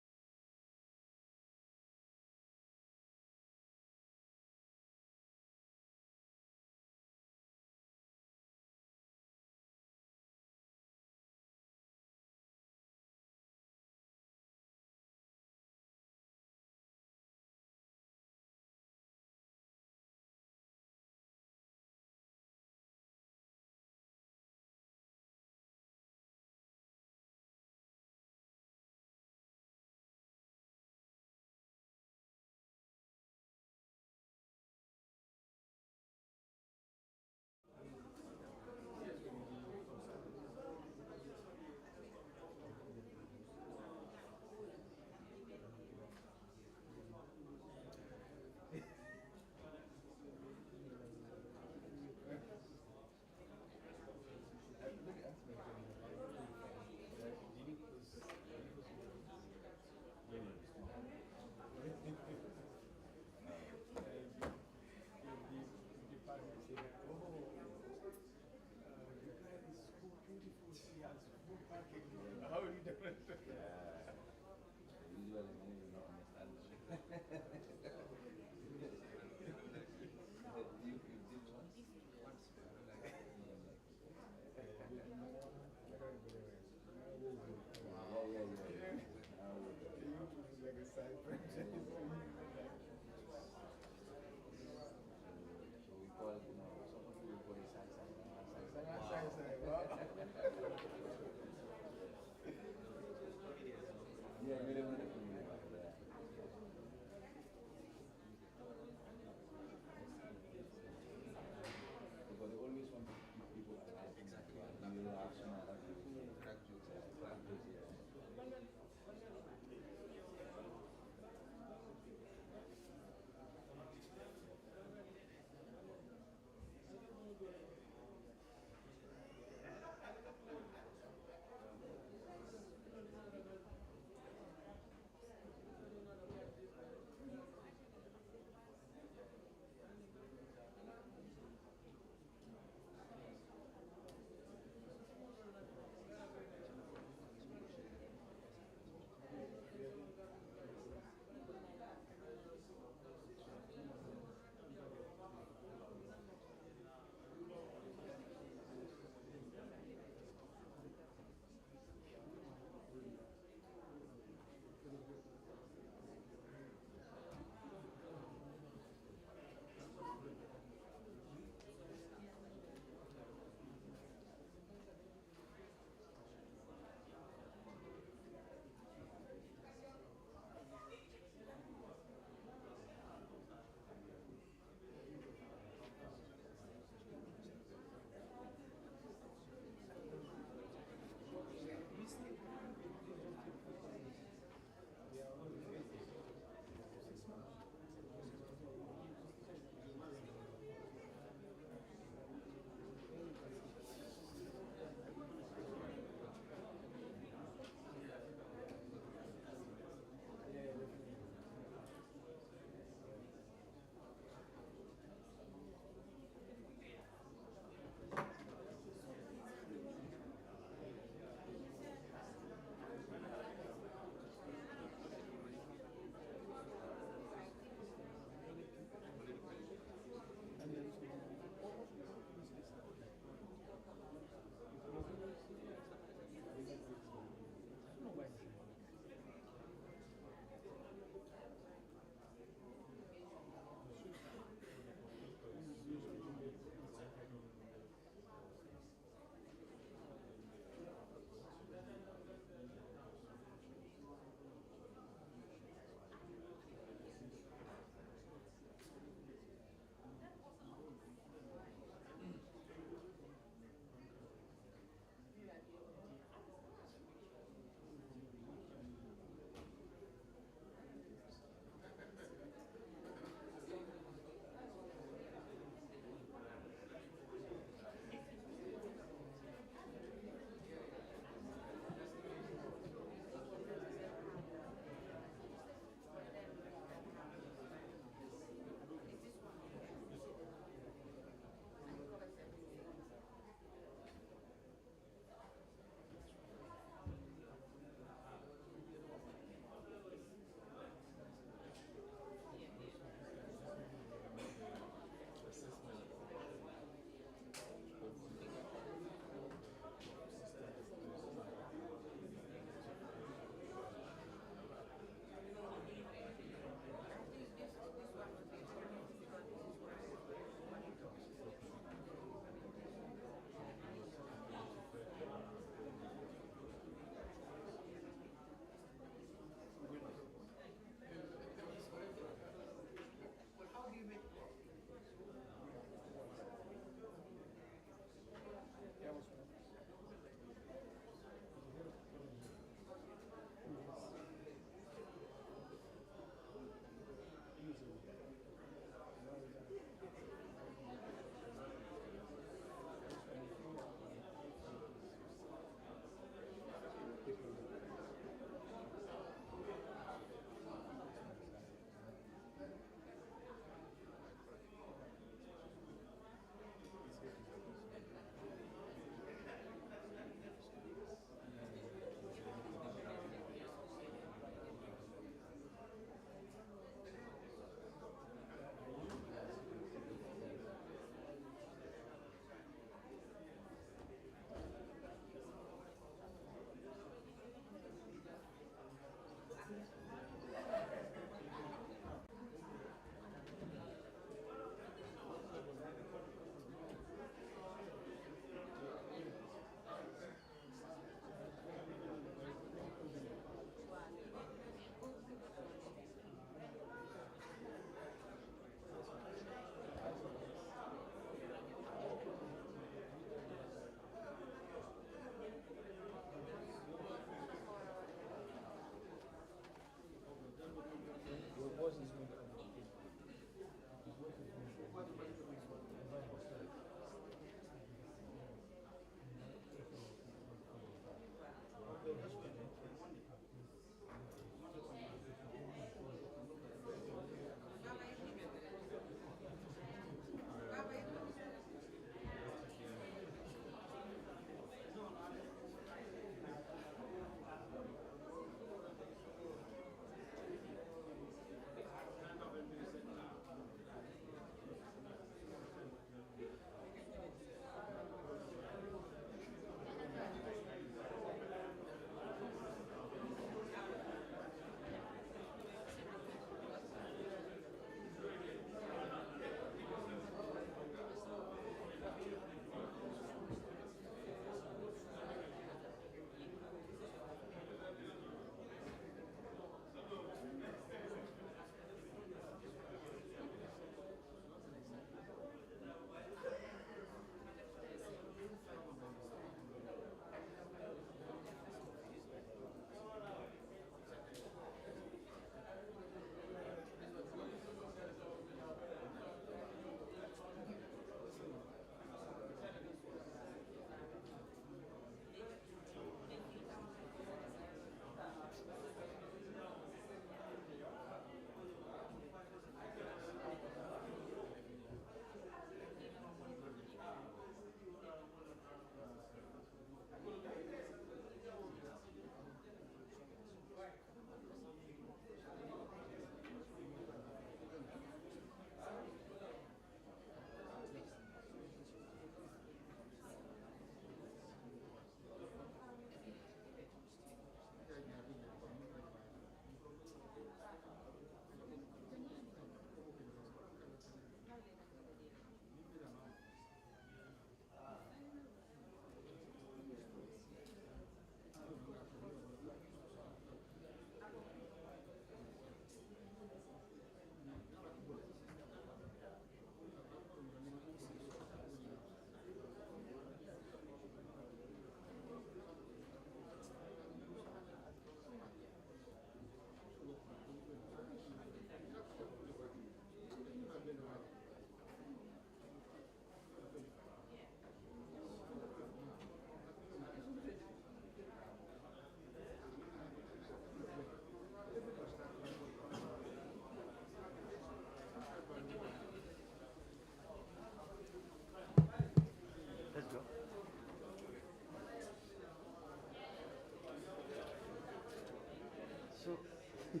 So, you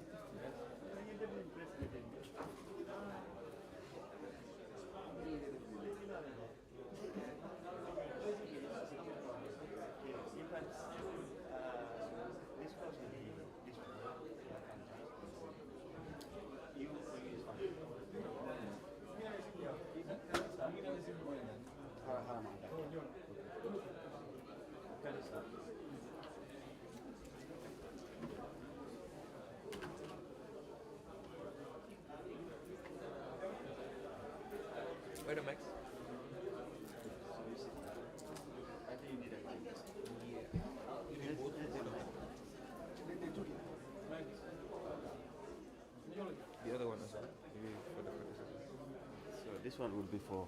didn't impress me, did you? In fact, this was this one. You use one. Can you start? Where the mics? I think you need a mic. You need both? The other one as well. Maybe for the purposes. So this one will be for.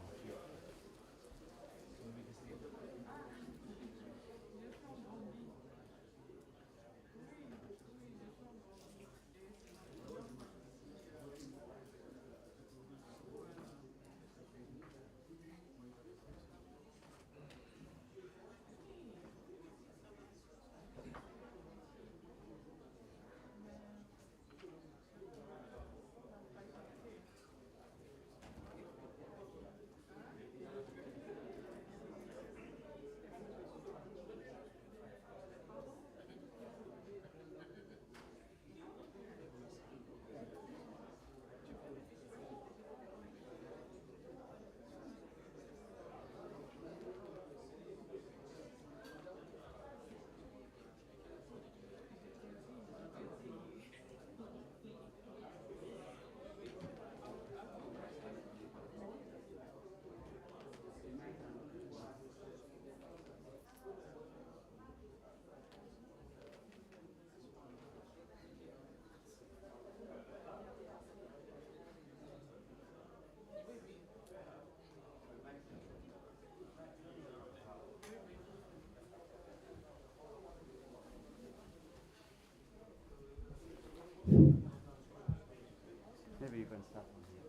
Maybe you can start from here.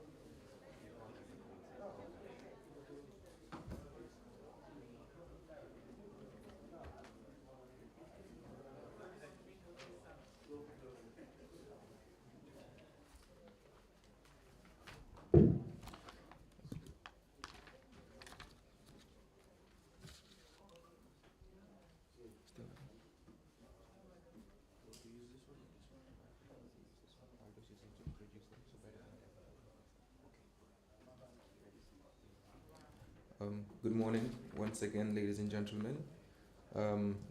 Good morning, once again, ladies and gentlemen.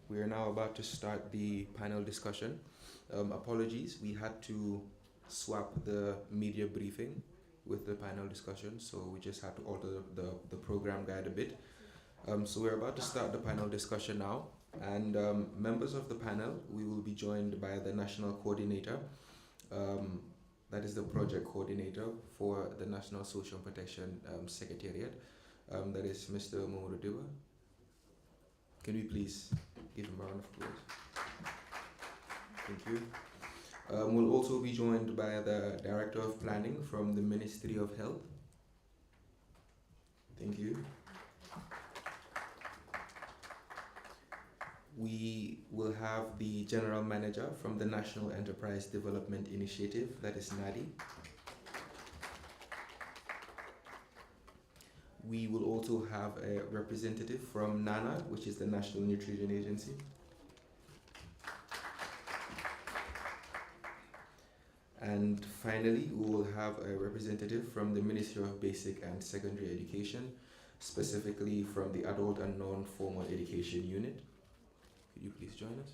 We are now about to start the panel discussion. Apologies, we had to swap the media briefing with the panel discussion, so we just had to alter the program guide a bit. So we're about to start the panel discussion now, and members of the panel, we will be joined by the national coordinator, that is the project coordinator for the National Social Protection Secretariat. That is Mr. Mamoudou Diba. Can we please give him a round of applause? Thank you. We'll also be joined by the Director of Planning from the Ministry of Health. Thank you. We will have the General Manager from the National Enterprise Development Initiative, that is NADI. We will also have a representative from NANA, which is the National Nutrition Agency. And finally, we will have a representative from the Ministry of Basic and Secondary Education, specifically from the Adult and Non-Formal Education Unit. Could you please join us?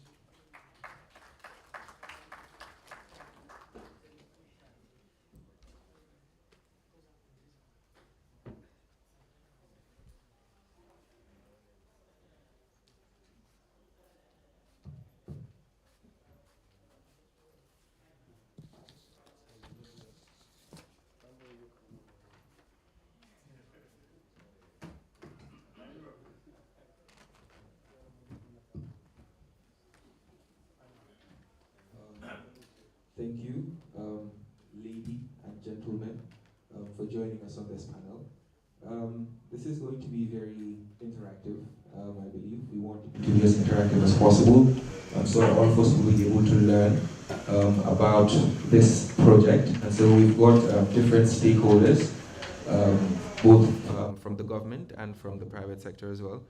Thank you, lady and gentlemen, for joining us on this panel. This is going to be very interactive, I believe. We want it to be as interactive as possible, so that all of us will be able to learn about this project. And so we've got different stakeholders, both from the government and from the private sector as well,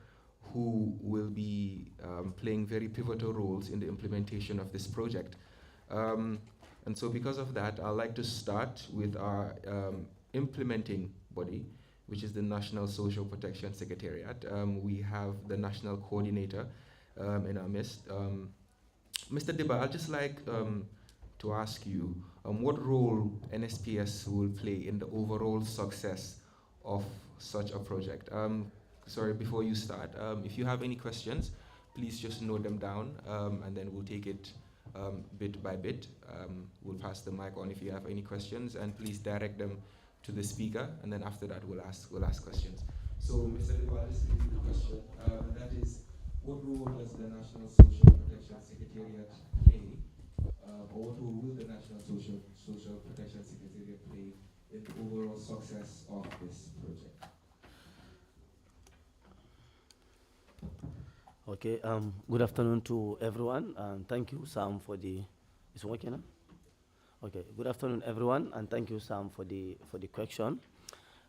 who will be playing very pivotal roles in the implementation of this project. And so because of that, I'd like to start with our implementing body, which is the National Social Protection Secretariat. We have the national coordinator in our midst. Mr. Dibba, I'd just like to ask you what role NSPS will play in the overall success of such a project. Sorry, before you start, if you have any questions, please just note them down, and then we'll take it bit by bit. We'll pass the mic on if you have any questions, and please direct them to the speaker, and then after that we'll ask questions. So, Mr. Dibba, I'll just repeat the question, and that is, what role does the National Social Protection Secretariat play, or what role will the National Social Protection Secretariat play in the overall success of this project? Okay, good afternoon to everyone, and thank you, Sam, for the, it's working now? Okay, good afternoon, everyone, and thank you, Sam, for the question.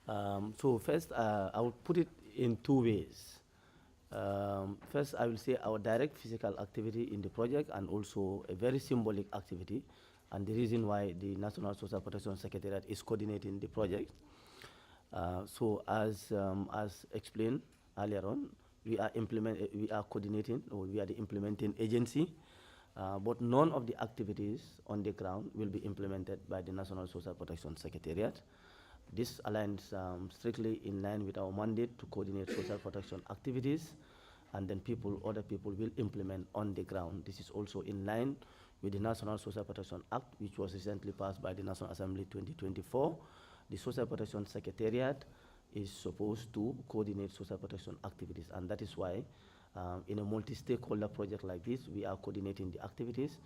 So first, I will put it in two ways. First, I will say our direct physical activity in the project, and also a very symbolic activity, and the reason why the National Social Protection Secretariat is coordinating the project. So as explained earlier on, we are coordinating, or we are the implementing agency, but none of the activities on the ground will be implemented by the National Social Protection Secretariat. This aligns strictly in line with our mandate to coordinate social protection activities, and then other people will implement on the ground. This is also in line with the National Social Protection Act, which was recently passed by the National Assembly 2024. The Social Protection Secretariat is supposed to coordinate social protection activities, and that is why in a multi-stakeholder project like this, we are coordinating the activities,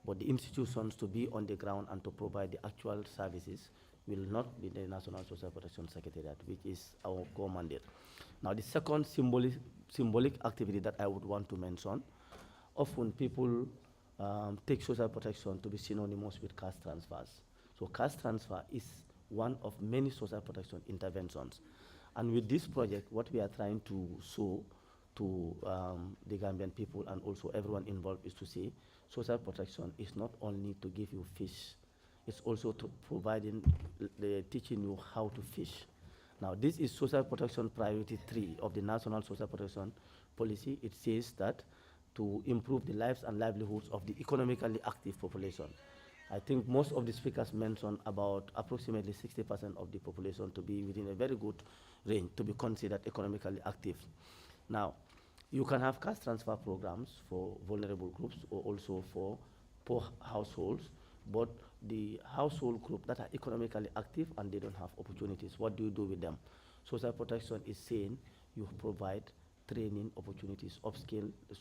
but the institutions to be on the ground and to provide the actual services will not be the National Social Protection Secretariat, which is our core mandate. Now, the second symbolic activity that I would want to mention, often people take social protection to be synonymous with cash transfers. So cash transfer is one of many social protection interventions. And with this project, what we are trying to show to the Gambian people and also everyone involved is to say social protection is not only to give you fish, it's also to teaching you how to fish. Now, this is social protection priority 3 of the National Social Protection Policy. It says that to improve the lives and livelihoods of the economically active population. I think most of the speakers mentioned about approximately 60% of the population to be within a very good range to be considered economically active. Now, you can have cash transfer programs for vulnerable groups or also for poor households, but the household group that are economically active and they don't have opportunities, what do you do with them? Social protection is saying you provide training opportunities,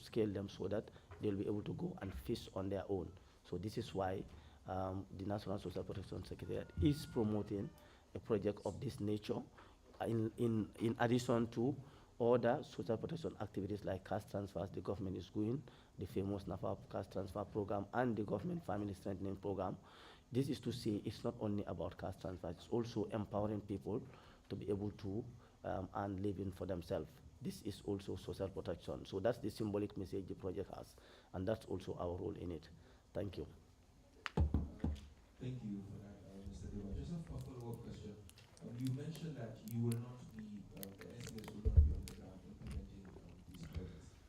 scale them so that they'll be able to go and fish on their own. So this is why the National Social Protection Secretariat is promoting a project of this nature in addition to other social protection activities like cash transfers the government is doing, the famous NAFA cash transfer program and the government family strengthening program. This is to say it's not only about cash transfers, it's also empowering people to be able to earn living for themselves. This is also social protection. So that's the symbolic message the project has, and that's also our role in it. Thank you. Thank you for that, Mr. Deva. Just a follow-up question. You mentioned that you will not be, the SBS will not be on the ground implementing these projects.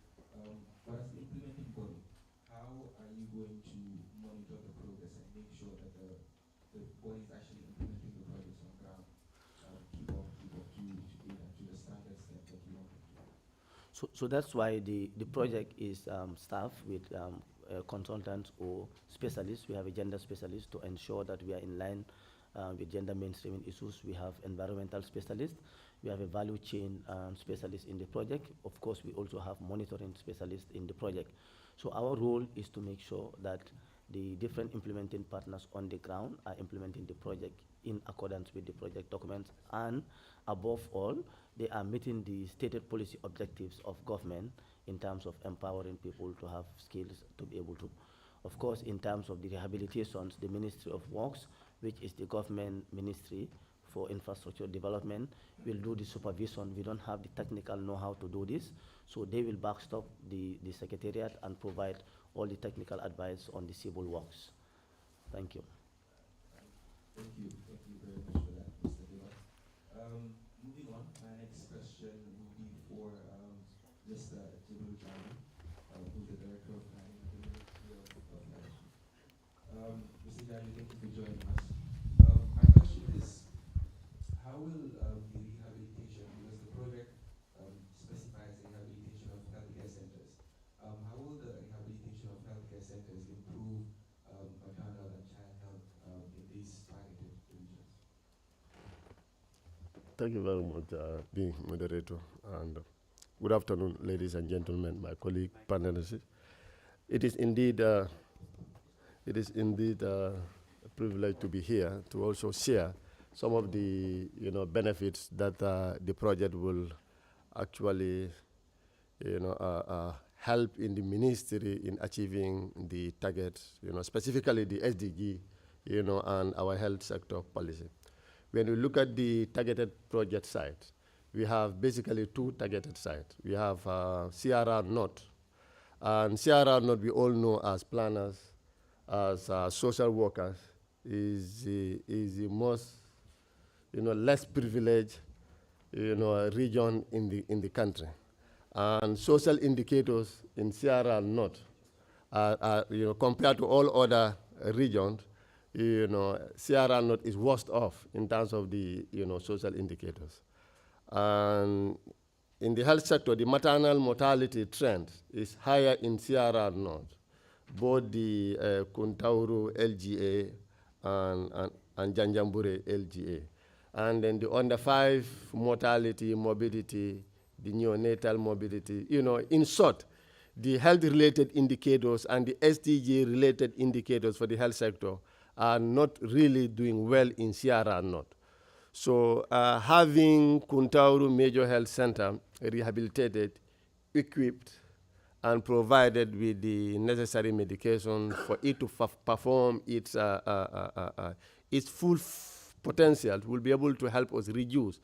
But as the implementing body, how are you going to monitor the progress and make sure that the bodies actually implementing the projects on ground keep up to the standards that you want them to? So that's why the project is staffed with consultants or specialists. We have a gender specialist to ensure that we are in line with gender mainstreaming issues. We have environmental specialists. We have a value chain specialist in the project. Of course, we also have monitoring specialists in the project. So our role is to make sure that the different implementing partners on the ground are implementing the project in accordance with the project documents, and above all, they are meeting the stated policy objectives of government in terms of empowering people to have skills to be able to Of course, in terms of the rehabilitations, the Ministry of Works, which is the government ministry for infrastructure development, will do the supervision. We don't have the technical know-how to do this, so they will backstop the secretariat and provide all the technical advice on the civil works. Thank you. Thank you very much for that, Mr. Dimas. Moving on, my next question will be for Mr. Jibril Jani, who's the Director of Planning at the Ministry of Planning. Mr. Jani, thank you for joining us. My question is, how will the rehabilitation, because the project specifies the rehabilitation of healthcare centers, how will the rehabilitation of healthcare centers improve maternal and child health in these targeted regions? Thank you very much, the moderator, and good afternoon, ladies and gentlemen, my colleague panelists. It is indeed a privilege to be here to also share some of the benefits that the project will actually help in the ministry in achieving the targets, specifically the SDG, and our health sector policy. When we look at the targeted project sites, we have basically two targeted sites. We have CRR North, and CRR North we all know as planners, as social workers, is the most less privileged region in the country. And social indicators in CRR North are compared to all other regions, CRR North is worst off in terms of the social indicators. And in the health sector, the maternal mortality trend is higher in CRR North, both the Kuntauru LGA and Janjambure LGA. And then the under 5 mortality, morbidity, the neonatal morbidity, in short, the health-related indicators and the SDG-related indicators for the health sector are not really doing well in CRR North. So having Kuntauru Major Health Center rehabilitated, equipped, and provided with the necessary medication for it to perform its full potential will be able to help us reduce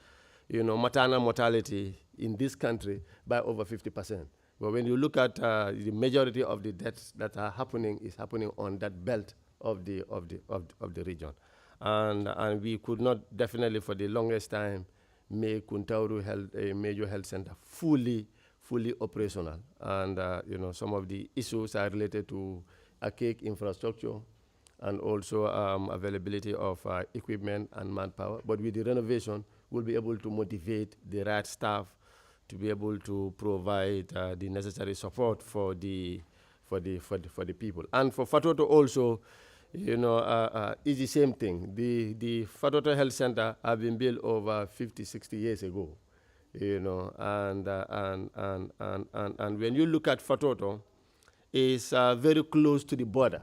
maternal mortality in this country by over 50%. But when you look at the majority of the deaths that are happening is happening on that belt of the region. And we could not definitely for the longest time make Kuntauru a major health center fully operational. And some of the issues are related to archaic infrastructure and also availability of equipment and manpower. But with the renovation, we'll be able to motivate the right staff to be able to provide the necessary support for the people. And for Fatoto also, it's the same thing. The Fatoto Health Center have been built over 50, 60 years ago, and when you look at Fatoto, it's very close to the border,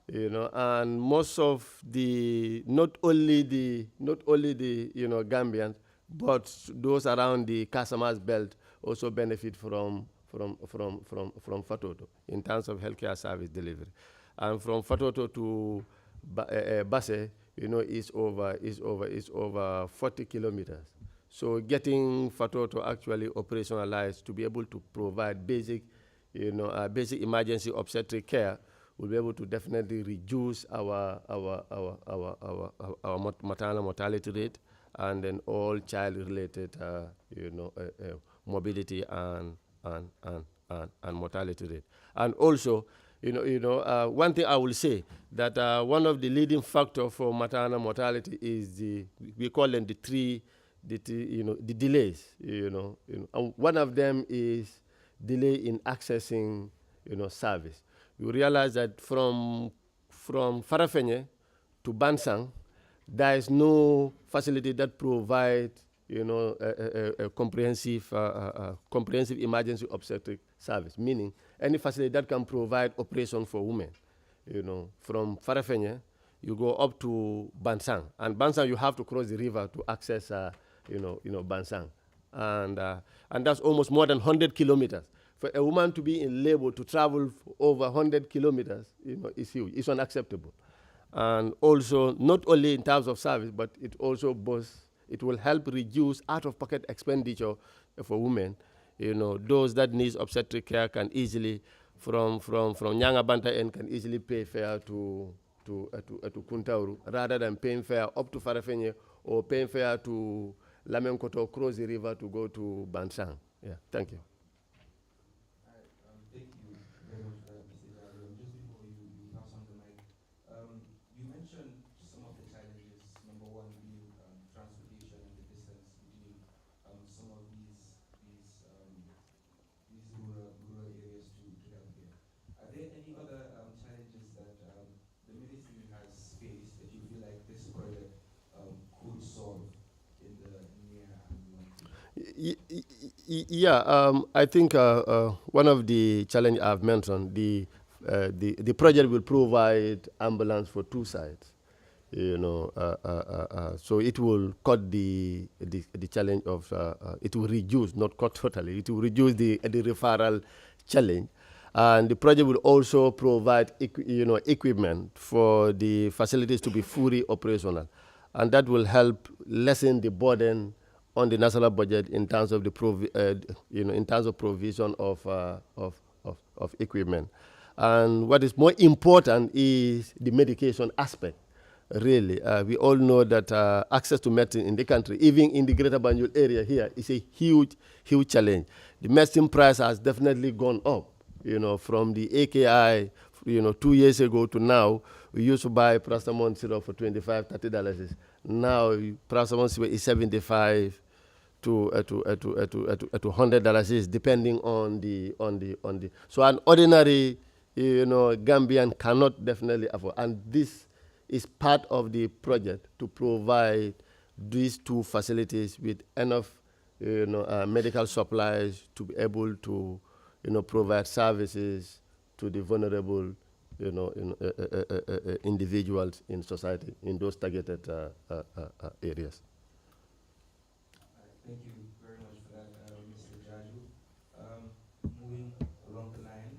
and most of the not only the Gambians, but those around the Casamas belt also benefit from Fatoto in terms of healthcare service delivery. And from Fatoto to Basse, is over 40 kilometers. So getting Fatoto actually operationalized to be able to provide basic emergency obstetric care will be able to definitely reduce our maternal mortality rate, and then all child-related morbidity and mortality rate. And also, one thing I will say that one of the leading factors for maternal mortality is we call them the delays. And one of them is delay in accessing service. You realize that from Farafenye to Bansang, there is no facility that provides a comprehensive emergency obstetric service, meaning any facility that can provide operation for women. From Farafenye, you go up to Bansang, and Bansang you have to cross the river to access Bansang, and that's almost more than 100 kilometers For a woman to be in labor to travel over 100 kilometers, is huge. It's unacceptable. And also, not only in terms of service, but it also it will help reduce out-of-pocket expenditure for women. Those that need obstetric care can easily, from Nyanga Banta and can easily pay fare to Kuntauru rather than paying fare up to Farafenye or paying fare to Lamenkoto, cross the river to go to Bansang. Yeah, thank you. Thank you very much for that, Mr. Jalo. Just before you pass on the mic, you mentioned some of the challenges. Number one being transportation and the distance between some of these rural areas to healthcare. Are there any other challenges that the ministry has faced that you feel like this project could solve in the near and long term? Yeah, I think one of the challenges I've mentioned, the project will provide ambulance for two sides. So it will cut the challenge of it will reduce, not cut totally. It will reduce the referral challenge, and the project will also provide equipment for the facilities to be fully operational, and that will help lessen the burden on the national budget in terms of the in terms of provision of equipment. And what is more important is the medication aspect. Really, we all know that access to medicine in the country, even in the Greater Banjul area here, is a huge challenge. The medicine price has definitely gone up. From the AKI, 2 years ago to now, we used to buy paracetamol syrup for $25, $30. Now, paracetamol syrup is $75 to $100, depending on the. So an ordinary, Gambian cannot definitely afford, and this is part of the project to provide these two facilities with enough, medical supplies to be able to, provide services to the vulnerable, individuals in society in those targeted areas. Thank you very much for that, Mr. Jaju. Moving along the line,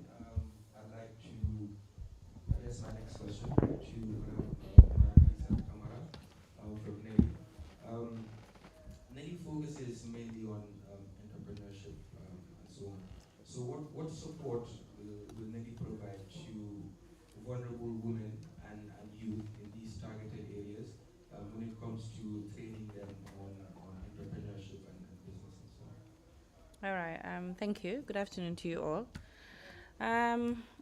I'd like to address my next question to Madam Kamara from NEDI. NEDI focuses mainly on entrepreneurship and so on. So what support will NEDI provide to vulnerable women and youth in these targeted areas when it comes to training them on entrepreneurship and business and so on? All right. Thank you. Good afternoon to you all.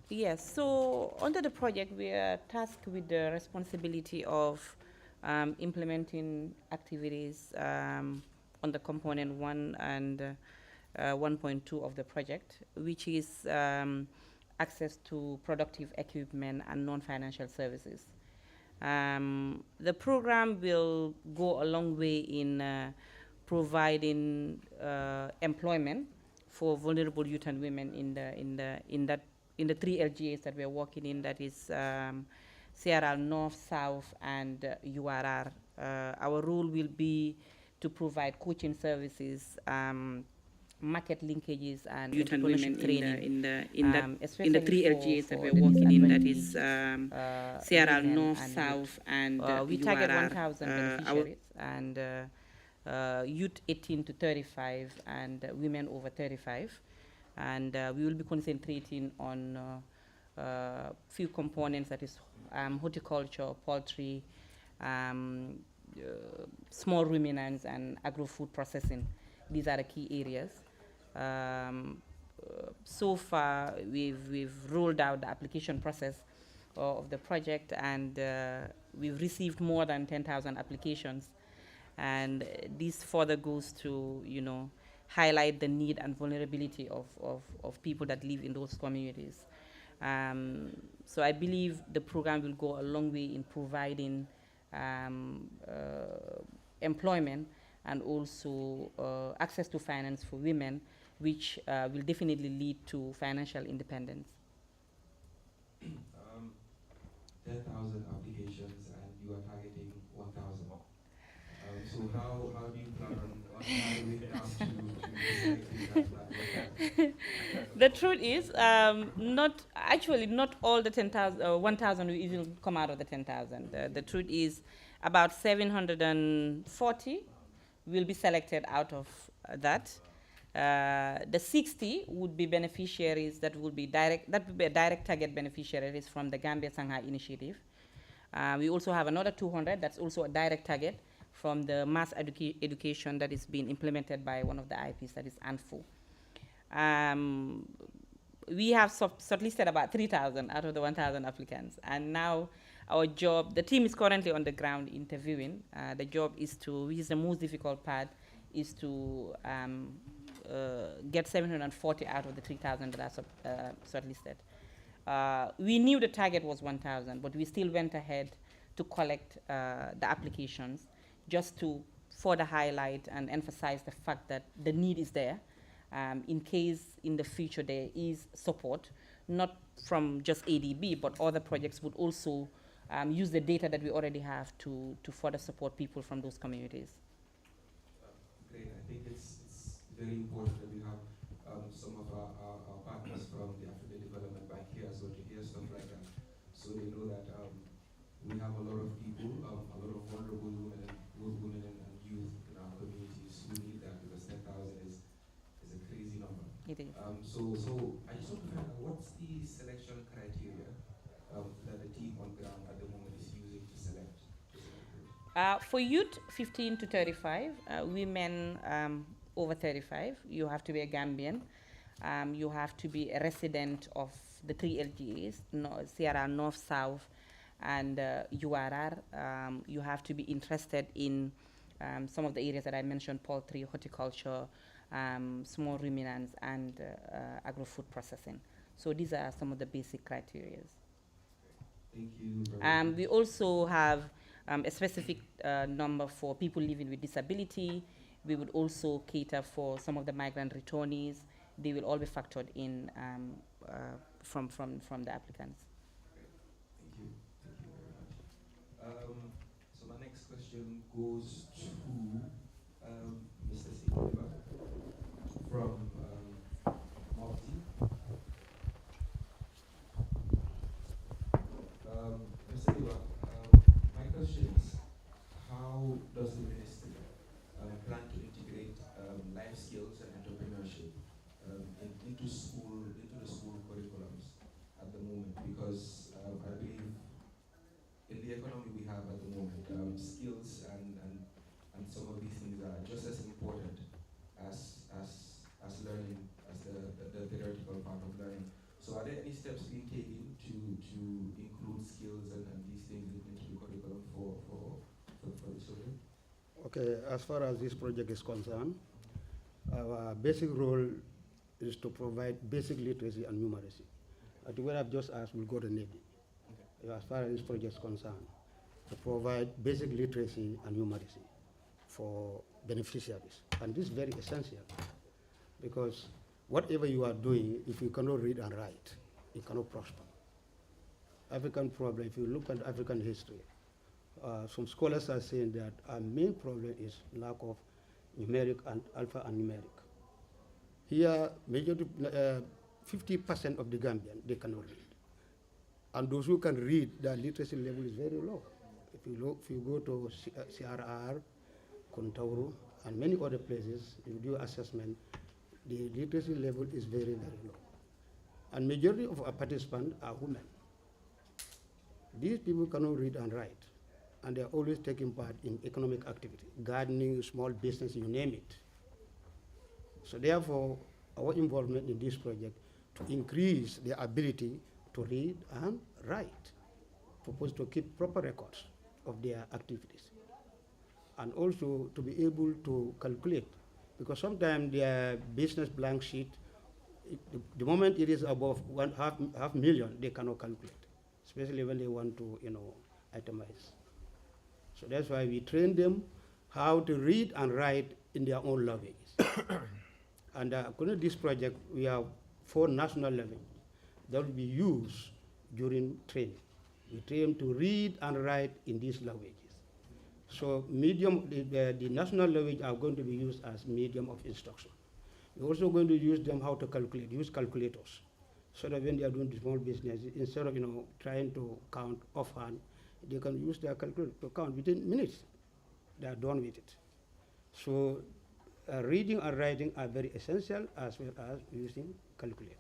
Yes. So under the project, we are tasked with the responsibility of implementing activities on the component 1 and 1.2 of the project, which is access to productive equipment and non-financial services. The program will go a long way in providing employment for vulnerable youth and women in the 3 LGAs that we're working in. That is CRL North, South, and URR. Our role will be to provide coaching services, market linkages, and youth and women training in the 3 LGAs that we're working in. That is CRL North, South, and we target URR. 1,000 beneficiaries, and youth 18 to 35 and women over 35. And we will be concentrating on few components, that is horticulture, poultry, small ruminants, and agro-food processing. These are the key areas. So far, we've rolled out the application process of the project, and we've received more than 10,000 applications. And this further goes to, highlight the need and vulnerability of people that live in those communities. So I believe the program will go a long way in providing employment and also access to finance for women, which will definitely lead to financial independence. 10,000 applications and you are targeting 1,000. So how do you plan on narrowing down to selecting that 1,000? The truth is, not all the 10,000, 1,000 will even come out of the 10,000. The truth is, about 740 will be selected out of that. The 60 would be beneficiaries that would be direct. That would be a direct target beneficiaries from the Gambia Sangha initiative. We also have another 200 that's also a direct target from the mass education that is being implemented by one of the IPs, that is ANFO. We have shortlisted about 3,000 out of the 1,000 applicants, and now our job, the team is currently on the ground interviewing. The job is to, which is the most difficult part, is to get 740 out of the 3,000 that are shortlisted. We knew the target was 1,000, but we still went ahead to collect the applications just to further highlight and emphasize the fact that the need is there. In case in the future there is support, not from just ADB, but other projects would also use the data that we already have to further support people from those communities. Great. I think it's very important that we have some of our partners from the African Development Bank here as well to hear stuff like that, so they know that we have a lot of people, a lot of vulnerable women and youth in our communities who need that, because 10,000 is a crazy number. It is. So I just want to find out, what's the selection criteria that the team on ground at the moment is using to select? For youth 15 to 35, women over 35, you have to be a Gambian. You have to be a resident of the 3 LGAs, Sierra, North, South, and URR. You have to be interested in some of the areas that I mentioned: poultry, horticulture, small ruminants, and agro-food processing. So these are some of the basic criteria. Thank you. We also have a specific number for people living with disability. We would also cater for some of the migrant returnees. They will all be factored in from the applicants. Thank you. Thank you very much. So my next question goes to Mr. Silva from Mopti. Mr. Silva, my question is, how does the ministry plan to integrate life skills and entrepreneurship into the school curriculums at the moment? Because I believe in the economy we have at the moment, skills and some of these things are just as important as learning, as the theoretical part of learning. So are there any steps being taken to include skills and these things into the curriculum for the children? Okay, as far as this project is concerned, our basic role is to provide basic literacy and numeracy. To what I've just asked will go to Navy. Okay. As far as this project is concerned, to provide basic literacy and numeracy for beneficiaries. And this is very essential, because whatever you are doing, if you cannot read and write, you cannot prosper. African problem, if you look at African history, some scholars are saying that our main problem is lack of numeric and alphanumeric. Here, majority, 50% of the Gambian, they cannot read. And those who can read, their literacy level is very low. If you go to CRR, Kuntauru, and many other places, you do assessment, the literacy level is very, very low. And majority of our participants are women. These people cannot read and write, and they're always taking part in economic activity, gardening, small business, you name it. So therefore, our involvement in this project to increase their ability to read and write, proposed to keep proper records of their activities, and also to be able to calculate, because sometimes their business blank sheet, the moment it is above half million, they cannot calculate, especially when they want to, itemize. So that's why we train them how to read and write in their own languages. And according to this project, we have 4 national languages that will be used during training. We train to read and write in these languages. So medium, the national language are going to be used as medium of instruction. We're also going to use them how to calculate, use calculators, so that when they are doing the small business, instead of trying to count offhand, they can use their calculator to count within minutes. They are done with it. So reading and writing are very essential, as well as using calculators.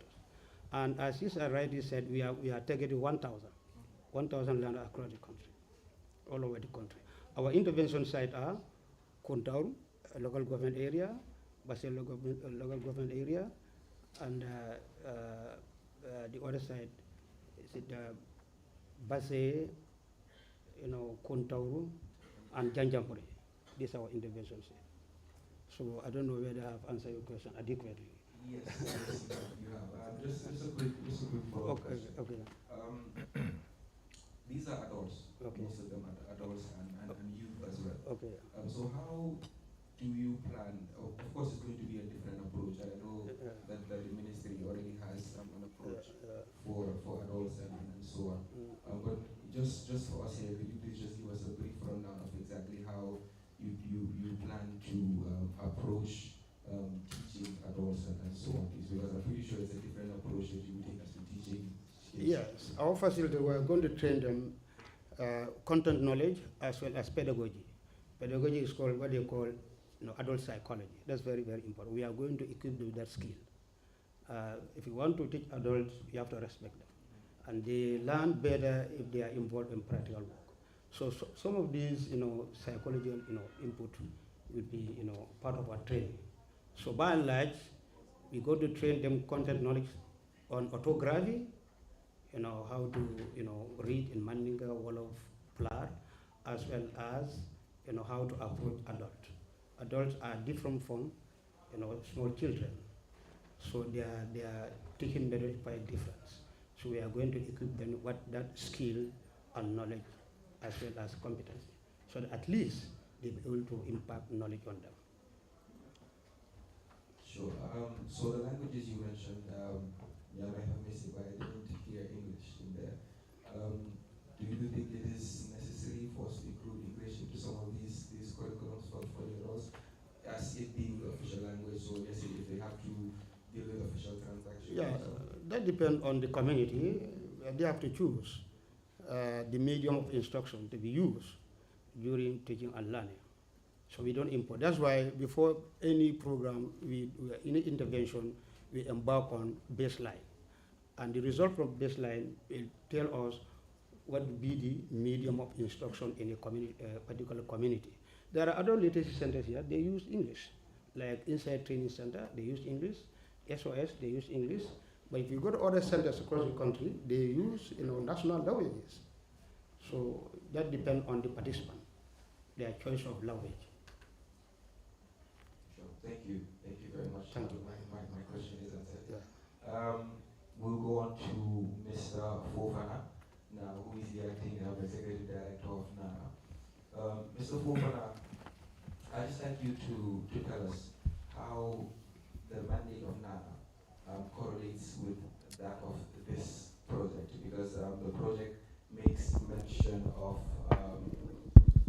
And as this rightly said, we are targeting 1,000 land across the country, all over the country. Our intervention sites are Kontauru, a local government area, Basel local government area, and the other side is it Basse, Kontauru, and Janjampuri. These are our intervention sites. So I don't know whether I have answered your question adequately. Yes, yes, you have. Just a quick follow-up question. Okay. These are adults. Okay. Most of them are adults and youth as well. Okay. So how do you plan? Of course, it's going to be a different approach. And I know that the ministry already has an approach for adults and so on. But just for us here, could you please just give us a brief rundown of exactly how you plan to approach teaching adults and so on, please? Because I'm pretty sure it's a different approach that you would take as to teaching. Yes, our facility, we're going to train them content knowledge as well as pedagogy. Pedagogy is called what they call adult psychology. That's very, very important. We are going to equip them with that skill. If you want to teach adults, you have to respect them. And they learn better if they are involved in practical work. So some of these, psychological, input will be, part of our training. So by and large, we go to train them content knowledge on orthography, how to, read in Mandinka, Wolof, Plar, as well as, how to approach adults. Adults are different from, small children. So their teaching method is quite different. So we are going to equip them with that skill and knowledge as well as competency, so that at least they'll be able to impact knowledge on them. Sure. So the languages you mentioned, I might have missed it, but I didn't hear English in there. Do you think it is necessary for us to include English into some of these curriculums for the adults, as it being the official language? So let's say if they have to deal with official transactions. Yeah, that depends on the community. They have to choose the medium of instruction to be used during teaching and learning. So we don't import. That's why before any program, any intervention, we embark on baseline. And the result from baseline will tell us what will be the medium of instruction in a particular community. There are other literacy centers here, they use English. Like Inside Training Center, they use English. SOS, they use English. But if you go to other centers across the country, they use national languages. So that depends on the participant, their choice of language. Sure. Thank you very much. Thank you. My question is answered. Yeah. We'll go on to Mr. Fofana now, who is the acting executive director of NANA. Mr. Fofana, I'd just like you to tell us how the mandate of NANA correlates with that of this project, because the project makes mention of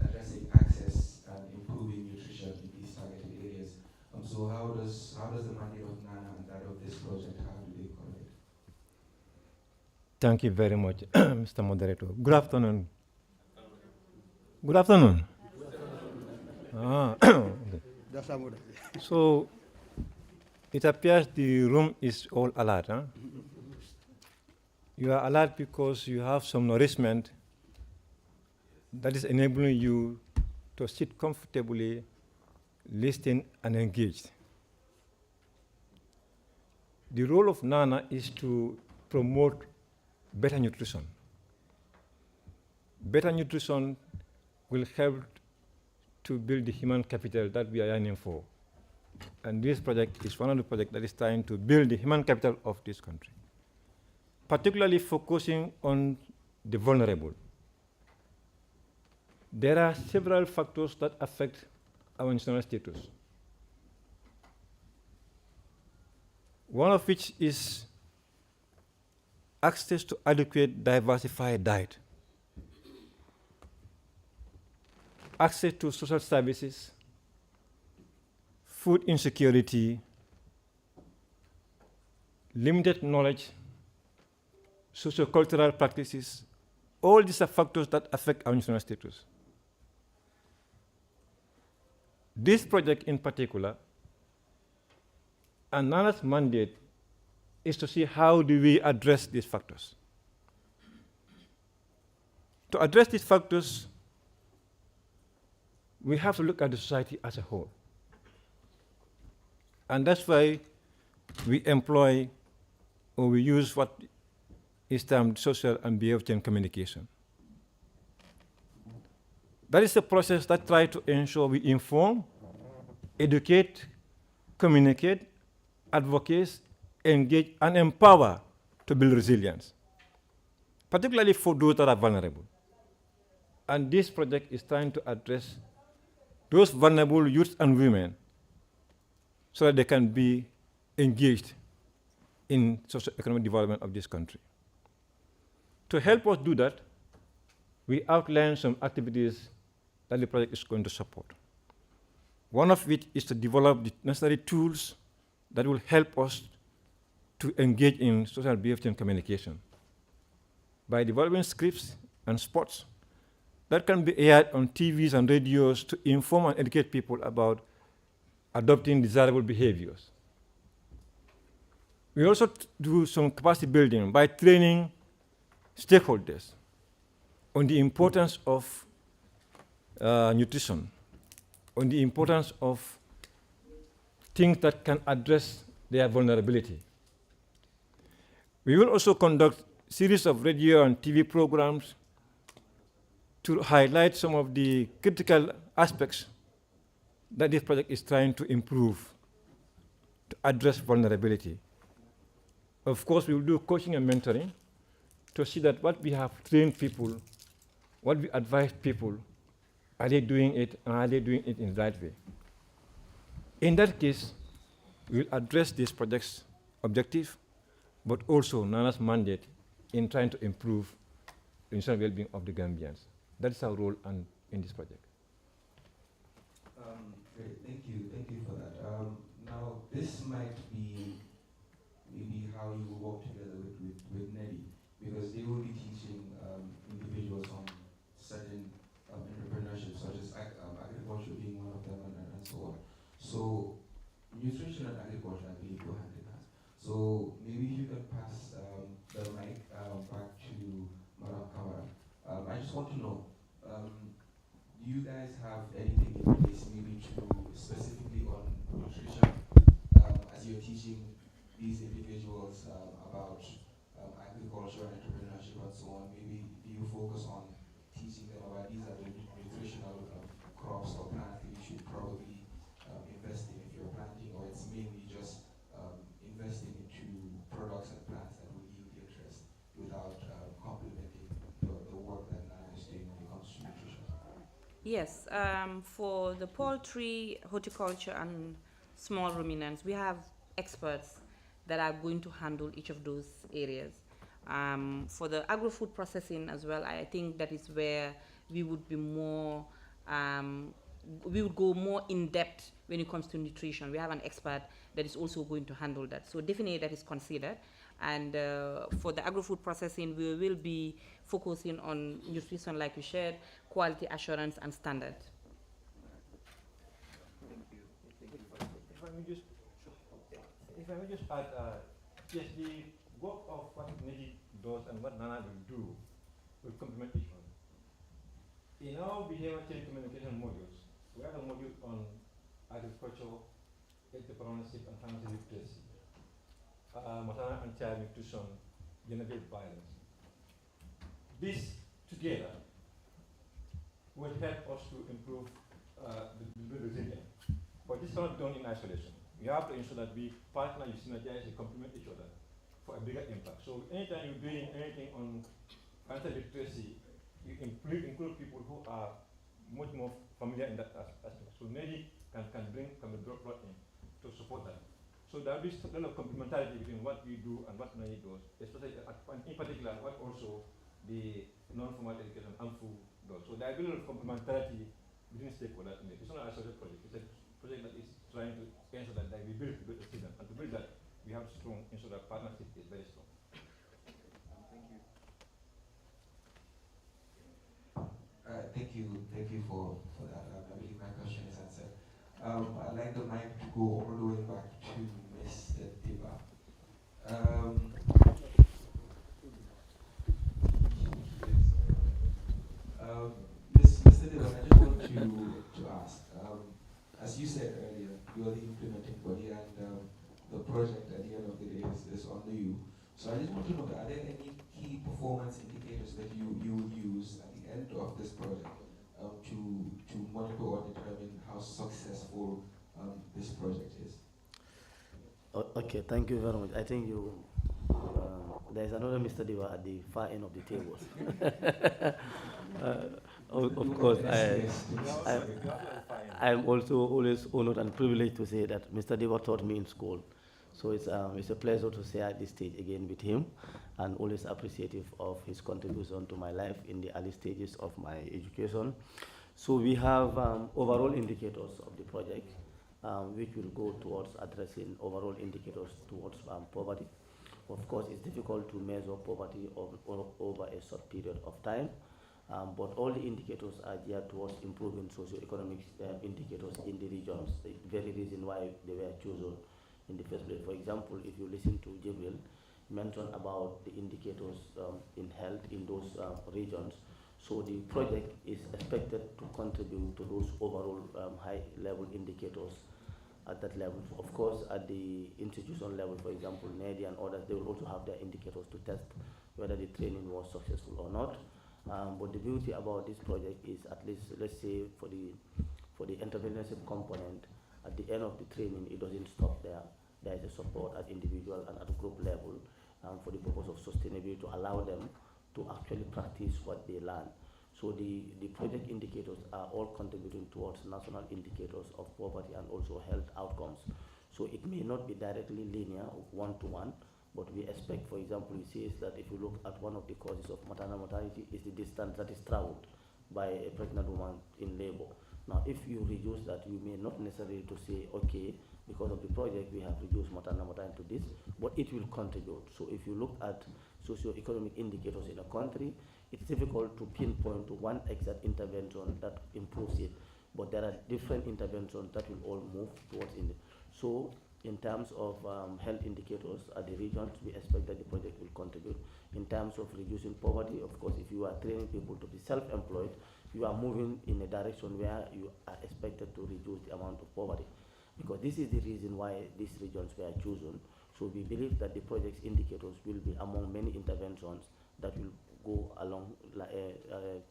addressing access and improving nutrition in these targeted areas. So how does the mandate of NANA and that of this project, how do they correlate? Thank you very much, Mr. Moderator. Good afternoon. Good afternoon. Okay. So it appears the room is all alert. Huh? You are alert because you have some nourishment that is enabling you to sit comfortably, listen, and engage. The role of NANA is to promote better nutrition. Better nutrition will help to build the human capital that we are yearning for. And this project is one of the projects that is trying to build the human capital of this country, particularly focusing on the vulnerable. There are several factors that affect our national status. One of which is access to adequate, diversified diet, access to social services, food insecurity, limited knowledge, socio-cultural practices. All these are factors that affect our national status. This project in particular, and NANA's mandate is to see how do we address these factors. To address these factors, we have to look at the society as a whole. And that's why we employ or we use what is termed social and behavior change communication. That is a process that tries to ensure we inform, educate, communicate, advocate, engage, and empower to build resilience, particularly for those that are vulnerable. And this project is trying to address those vulnerable youth and women so that they can be engaged in socio-economic development of this country. To help us do that, we outlined some activities that the project is going to support. One of which is to develop the necessary tools that will help us to engage in social behavior and communication by developing scripts and spots that can be aired on TVs and radios to inform and educate people about adopting desirable behaviors. We also do some capacity building by training stakeholders on the importance of nutrition, on the importance of things that can address their vulnerability. We will also conduct a series of radio and TV programs to highlight some of the critical aspects that this project is trying to improve to address vulnerability. Of course, we will do coaching and mentoring to see that what we have trained people, what we advise people, are they doing it, and are they doing it in the right way? In that case, we will address this project's objective, but also NANA's mandate in trying to improve the internal well-being of the Gambians. That is our role in this project. Great, thank you for that. Now, this might be maybe how you will work together with NEDI, because they will be teaching individuals on certain entrepreneurship, such as agriculture being one of them, and so on. So, nutrition and agriculture, I believe, go hand in hand. So, maybe if you can pass the mic back to Madam Kamara. I just want to know, do you guys have anything in place maybe to specifically on nutrition as you're teaching these individuals about agriculture and entrepreneurship and so on? Maybe do you focus on teaching them about these are the nutritional crops or plants that you should probably invest in if you're planting, or it's mainly just investing into products and plants that will yield interest without complementing the work that Nana is doing when it comes to nutrition? Yes, for the poultry, horticulture, and small ruminants, we have experts that are going to handle each of those areas. For the agro-food processing as well, I think that is where we would be more, we would go more in depth when it comes to nutrition. We have an expert that is also going to handle that. So definitely that is considered. And for the agro-food processing, we will be focusing on nutrition, like you shared, quality assurance, and standard. Thank you. If I may just add, yes, the work of what NEDI does and what NANA will do will complement each other. In our behavior change communication modules, we have a module on agriculture, entrepreneurship, and financial literacy, maternal and child nutrition, gender-based violence. This together will help us to improve the resilience. But this is not done in isolation. We have to ensure that we partner, you synergize, and complement each other for a bigger impact. So anytime you're doing anything on financial literacy, you include people who are much more familiar in that aspect. So NEDI can be brought in to support that. So there will be a lot of complementarity between what we do and what NEDI does, especially in particular what also the non-formal education and food does. So there will be a lot of complementarity between stakeholders in it. It's not a social project. It's a project that is trying to ensure that we build a system. And to build that, we have strong, instead of partnership is very strong. Thank you for that. I believe my question is answered. I'd like the mic to go all the way back to Mr. Diba. Mr. Diba, I just want to ask, as you said earlier, you're the implementing body and the project at the end of the day is on you. So I just want to know, are there any key performance indicators that you would use at the end of this project to monitor or determine how successful this project is? Okay, thank you very much. I think you, there is another Mr. Diva at the far end of the table. Of course, I'm also always honored and privileged to say that Mr. Diva taught me in school. So it's a pleasure to share this stage again with him, and always appreciative of his contribution to my life in the early stages of my education. So we have overall indicators of the project, which will go towards addressing overall indicators towards poverty. Of course, it's difficult to measure poverty over a short period of time, but all the indicators are geared towards improving socioeconomic indicators in the regions, the very reason why they were chosen in the first place. For example, if you listen to Jibril mention about the indicators in health in those regions, so the project is expected to contribute to those overall high-level indicators at that level. Of course, at the institutional level, for example, NEDI and others, they will also have their indicators to test whether the training was successful or not. But the beauty about this project is, at least, let's say, for the entrepreneurship component, at the end of the training, it doesn't stop there. There is a support at individual and at group level for the purpose of sustainability, to allow them to actually practice what they learn. So the project indicators are all contributing towards national indicators of poverty and also health outcomes. So it may not be directly linear, one-to-one, but we expect, for example, it says that if you look at one of the causes of maternal mortality is the distance that is traveled by a pregnant woman in labor. Now, if you reduce that, you may not necessarily to say, okay, because of the project, we have reduced maternal mortality to this, but it will contribute. So if you look at socio-economic indicators in a country, it's difficult to pinpoint to one exact intervention that improves it, but there are different interventions that will all move towards it. So in terms of health indicators at the regions, we expect that the project will contribute. In terms of reducing poverty, of course, if you are training people to be self-employed, you are moving in a direction where you are expected to reduce the amount of poverty, because this is the reason why these regions were chosen. So we believe that the project's indicators will be among many interventions that will go along,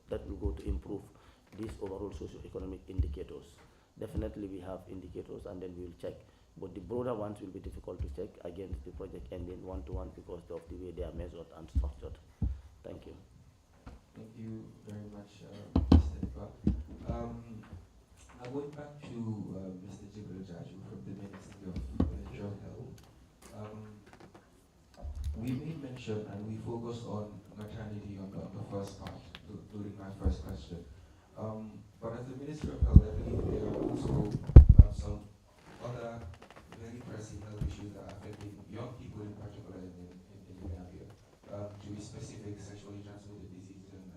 that will go to improve these overall socio-economic indicators. Definitely we have indicators, and then we will check, but the broader ones will be difficult to check against the project ending one-to-one because of the way they are measured and structured. Thank you. Thank you very much, Mr. Diba. Now going back to Mr. Jibril Jaju from the Ministry of Health. We made mention and we focused on maternity on the first part during my first question. But as the Ministry of Health, I believe there are also some other very pressing health issues that are affecting young people in particular in the Gambia, to be specific, sexually transmitted diseases and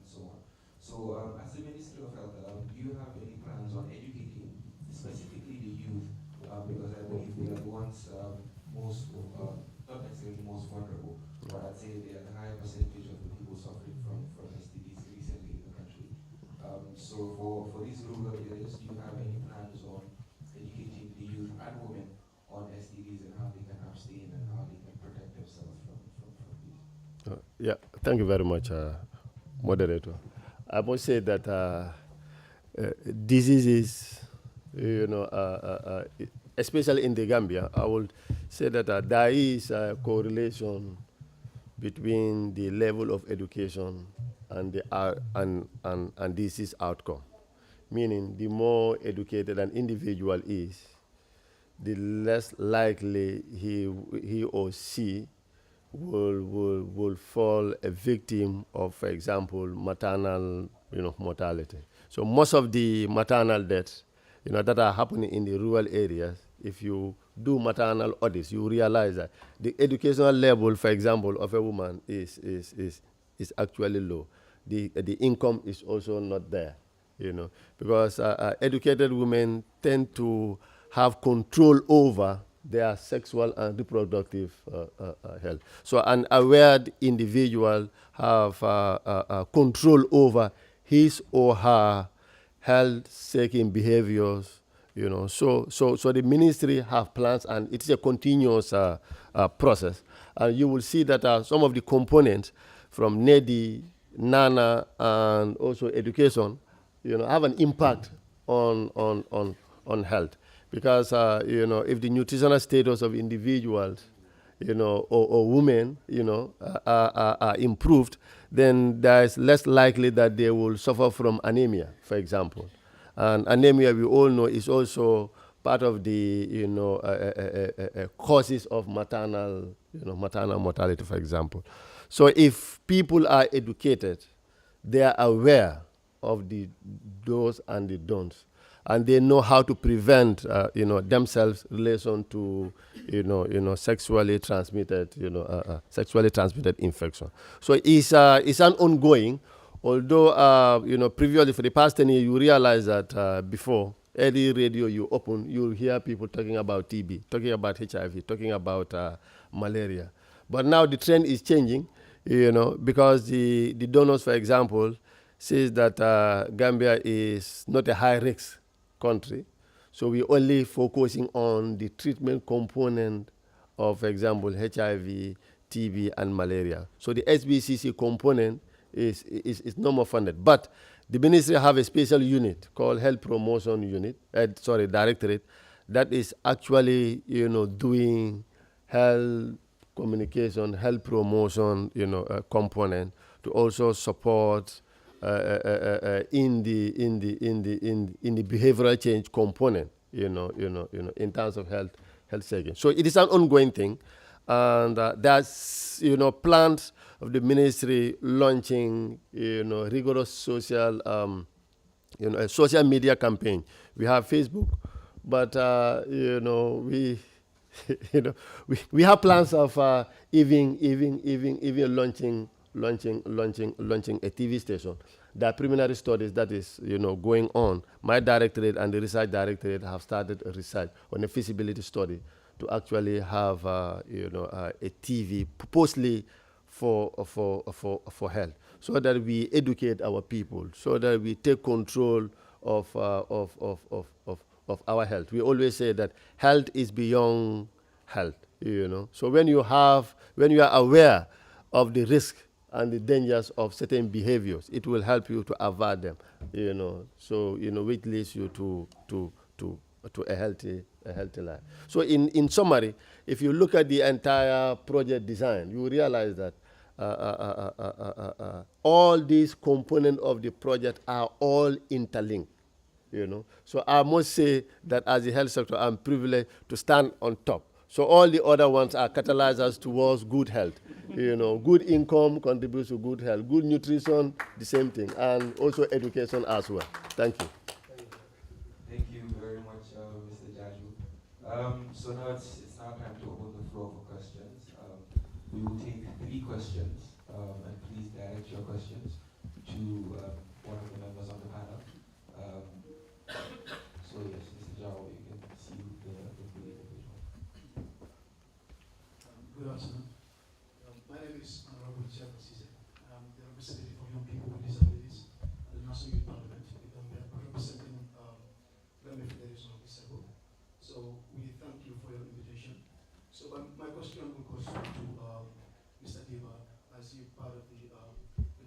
so on. So as the Ministry of Health, do you have any plans on educating specifically the youth, because I believe they are the ones most, not necessarily most vulnerable, but I'd say they are the higher percentage of the people suffering from STDs recently in the country. So for these rural areas, do you have any plans on educating the youth and women on STDs and how they can abstain and how they can protect themselves from these? Yeah, thank you very much, moderator. I must say that diseases, especially in the Gambia, I would say that there is a correlation between the level of education and the and disease outcome. Meaning, the more educated an individual is, the less likely he or she will fall a victim of, for example, maternal, mortality. So most of the maternal deaths, that are happening in the rural areas if you do maternal audits, you realize that the educational level, for example, of a woman is actually low. The income is also not there, because educated women tend to have control over their sexual and reproductive health. So an aware individual have control over his or her health-seeking behaviors, So the ministry have plans, and it's a continuous process. And you will see that some of the components from NEDI, NANA, and also education, have an impact on health. Because, if the nutritional status of individuals, or women, are improved, then there is less likely that they will suffer from anemia, for example. And anemia, we all know, is also part of the, causes of maternal mortality, for example. So if people are educated, they are aware of the do's and the don'ts, and they know how to prevent, themselves in relation to, sexually transmitted infection. So it's an ongoing. Although, previously for the past 10 years, you realize that before any radio you open, you'll hear people talking about TB, talking about HIV, talking about malaria. But now the trend is changing, because the donors, for example, says that Gambia is not a high-risk country. So we're only focusing on the treatment component of, for example, HIV, TB, and malaria. So the SBCC component is no more funded. But the ministry have a special unit called Health Promotion Unit, Directorate, that is actually, doing health communication, health promotion, component to also support in the behavioral change component, in terms of health saving. So it is an ongoing thing, and there's plans of the ministry launching rigorous social a social media campaign. We have Facebook, but we we have plans of even launching a TV station. There are preliminary studies that is going on. My directorate and the research directorate have started a research on a feasibility study to actually have a TV purposely for health, so that we educate our people, so that we take control of our health. We always say that health is beyond health, So when you are aware of the risk and the dangers of certain behaviors, it will help you to avoid them, So, which leads you to a healthy life. So in summary, if you look at the entire project design, you realize that all these components of the project are all interlinked, So I must say that as a health sector, I'm privileged to stand on top. So all the other ones are catalyzers towards good health. Good income contributes to good health. Good nutrition, the same thing. And also education as well. Thank you. Thank you very much, Mr. Jaju. So now it's now time to open the floor for questions. We will take 3 questions, and please direct your questions to one of the members on the panel. So yes, Mr. Jao, you can see the individual. Good afternoon. My name is Honorable Chef Cisse. I'm the representative of Young People with Disabilities at the National Youth Parliament. We are representing Gambia Federation of Disabled. So we thank you for your invitation. So my question will go to Mr. Deva, as you part of the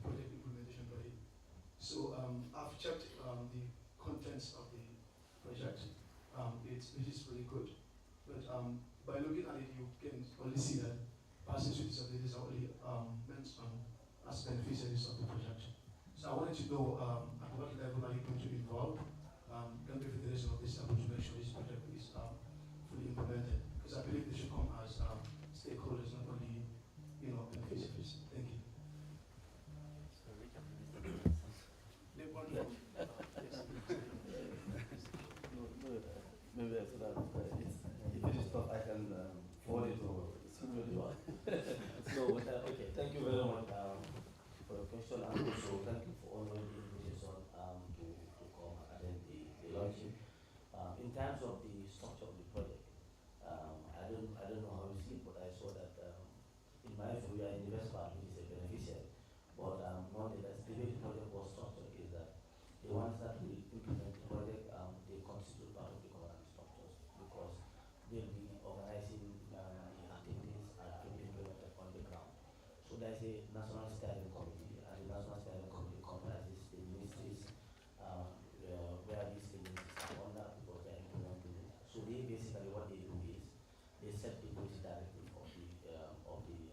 project implementation body. So I've checked the contents of the project. It is really good, but by looking at it, you can only see that persons with disabilities are only mentioned as beneficiaries of the project. So I wanted to know at what level are you going to involve Gambia Federation of Disabled to make sure this project is fully implemented? Because I believe they should come as stakeholders, not only beneficiaries. Thank you. Maybe I should have there is a national steering committee, and the national steering committee comprises the ministries where these agencies are under because they are implementing it. So they basically what they do is they set the policy directive of the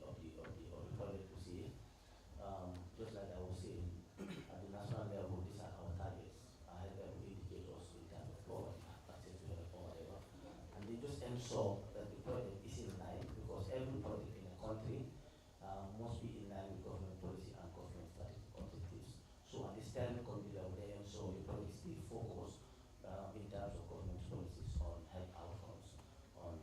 project to say, just like I was saying, at the national level, these are our targets, our level indicators in terms of poverty, access to health or whatever, and they just ensure that the project is in line because every project in a country must be in line with government policy and government strategic objectives. So at the steering committee level, they ensure the project still focus in terms of government policies on health outcomes, on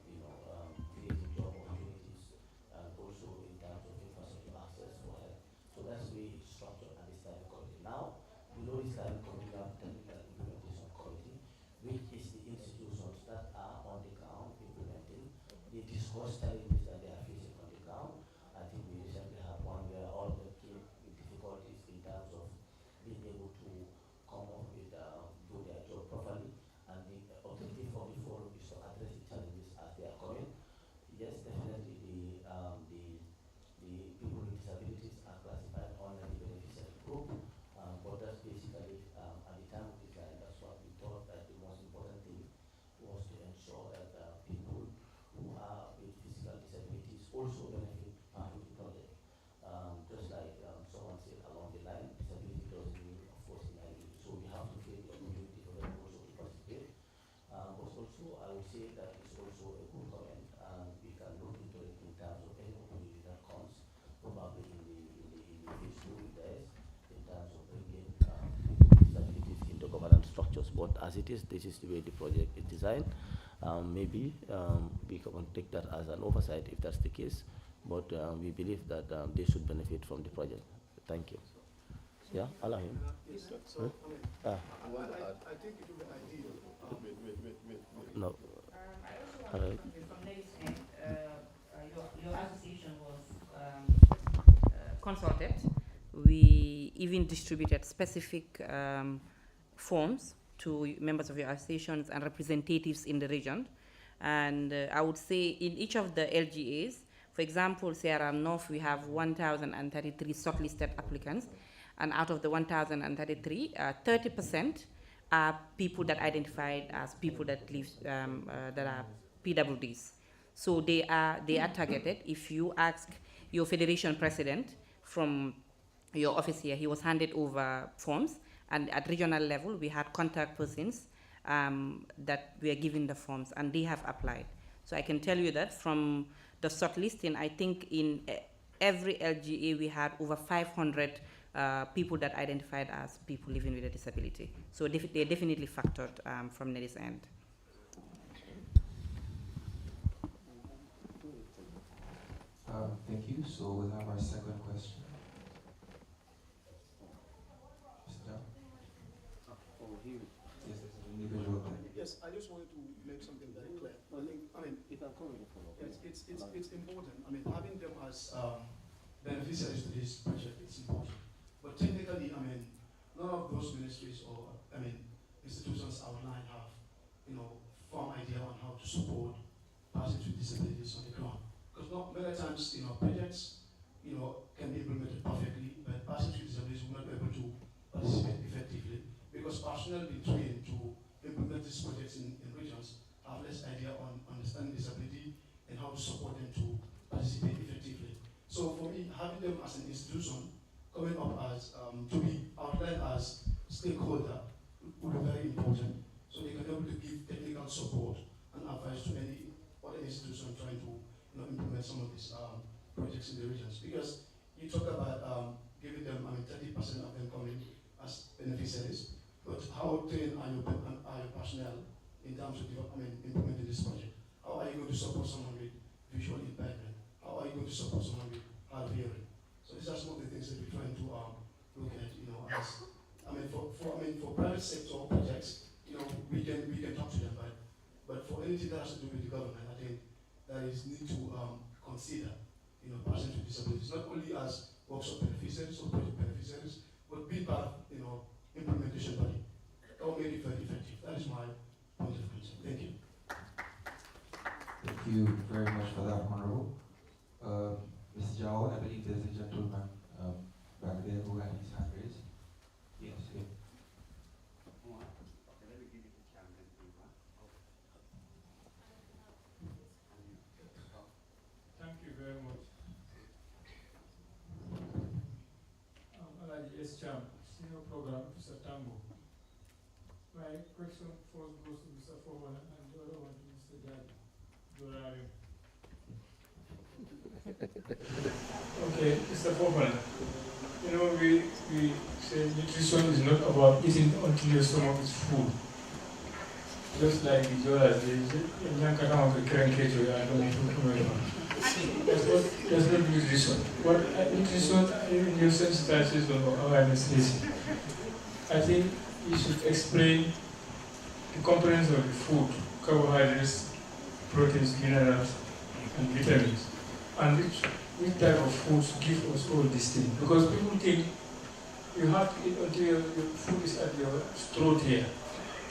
creating job opportunities, and also in terms of infrastructure access for health. So that's the way it's structured at the steering committee. Now, below the steering committee, we have the technical implementation committee, which is the institutions that are on the ground implementing. They discuss challenges that they are facing on the ground. I think we recently had one where all of them came with difficulties in terms of being able to come up with do their job properly. And the objective of the forum is to address the challenges as they are coming. Yes, definitely the people with disabilities are classified under the beneficiary group, but that's basically at the time of design, that's what we thought that the most important thing was to ensure that people who are with physical disabilities also benefit part of the project. Just like someone said along the line, disability doesn't mean, of course, inability. So we have to create the opportunity for them also to participate. But also, I would say that it's also a good comment, and we can look into it in terms of any opportunity that comes, probably in the phase 2 days, in terms of bringing disabilities into governance structures. But as it is, this is the way the project is designed. Maybe we can take that as an oversight if that's the case, but we believe that they should benefit from the project. Thank you. Yeah, allow him. So, I think it would be ideal. No. From Nelly's end, your association was consulted. We even distributed specific forms to members of your associations and representatives in the region. And I would say in each of the LGAs, for example, Sierra North, we have 1,033 shortlisted applicants. And out of the 1,033, 30% are people that identified as people that live, that are PWDs. So they are targeted. If you ask your federation president from your office here, he was handed over forms, and at regional level, we had contact persons that were given the forms, and they have applied. So I can tell you that from the shortlisting, I think in every LGA we had over 500 people that identified as people living with a disability. So they definitely factored from Nelly's end. Thank you. So we'll have our second question. Yes, there's an individual there. Yes, I just wanted to make something very clear. I mean, it's important. I mean, having them as beneficiaries to this project is important. But technically, I mean, none of those ministries or, institutions outlined have, firm idea on how to support persons with disabilities on the ground. Because many times, projects, can be implemented perfectly, but persons with disabilities will not be able to participate effectively because personnel being trained to implement these projects in regions have less idea on understanding disability and how to support them to participate effectively. So for me, having them as an institution coming up as, to be outlined as stakeholder would be very important. So they can be able to give technical support and advice to any other institution trying to implement some of these projects in the regions. Because you talk about giving them, 30% of them coming as beneficiaries, but how trained are your personnel in terms of implementing this project? How are you going to support someone with visual impairment? How are you going to support someone with hard of hearing? So these are some of the things that we're trying to look at, as for private sector projects, we can talk to them, but for anything that has to do with the government, I think that is need to consider, persons with disabilities, not only as workshop beneficiaries or project beneficiaries, but be part of, implementation body. That will make it very effective. That is my point of concern. Thank you. Thank you very much for that, Honorable. Mr. Joe. I believe there's a gentleman back there who had his hand raised. Yes. Okay, let me give it to Chairman Musa. Thank you very much. Alaji S. Cham, Senior Program Officer Tambo. My question first goes to Mr. Foreman and the other one to Mr. Daddy. Okay, Mr. Foreman, you know, we say nutrition is not about eating until your stomach is full. Just like the Jolas, the young Katama Kerenkejo, I don't know. That's not nutrition. What nutrition in your sensitizes on awareness is, I think you should explain the components of the food, carbohydrates, proteins, minerals, and vitamins, and which type of foods give us all these things. Because people think you have to eat until your food is at your throat here.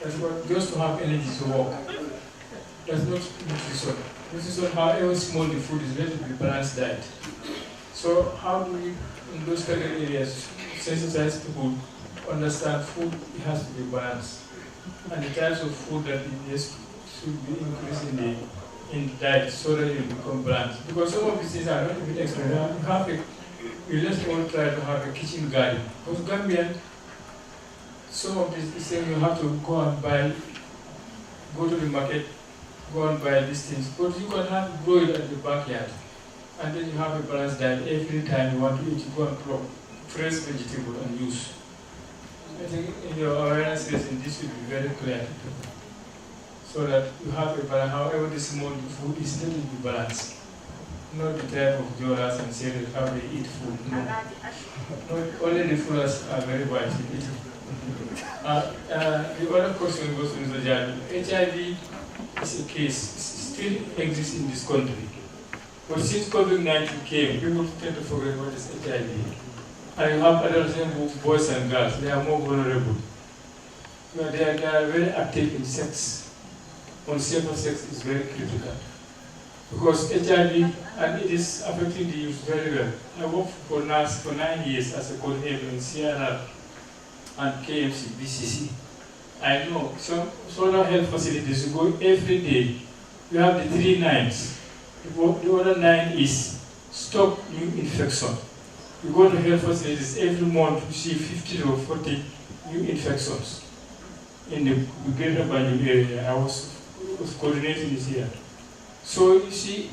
That's what, just to have energy to walk. That's not nutrition. Nutrition, however small the food is, let it be balanced diet. So how do we, in those kind of areas, sensitize people, understand food, it has to be balanced. And the types of food that it should be increased in diet so that it become balanced. Because some of these things are not even explained. We let's all try to have a kitchen garden. Because Gambian, some of these things you have to go and buy, go to the market, go and buy these things. But you can have grow it at the backyard. And then you have a balanced diet. Every time you want to eat, you go and pluck fresh vegetable and use. I think in your awareness lesson, this will be very clear to people. So that you have a balance, however the small the food is, let it be balanced. Not the type of joras and cereal, how they eat food, no. Not only the fooders are very wise in eating. The other question goes to Mr. Jadu. HIV is a case, it still exists in this country. But since COVID-19 came, people tend to forget what is HIV. And you have adolescent boys and girls, they are more vulnerable. They are very active in sex. On safer sex is very critical. Because HIV, and it is affecting the youth very well. I worked for NAS for 9 years as a coordinator in CRR and KMC, BCC. I know some solar health facilities, you go every day, you have the 3 nines. The other 9 is stop new infection. You go to health facilities every month, you see 50 or 40 new infections in the greater Banjul area. I was coordinating this here. So you see,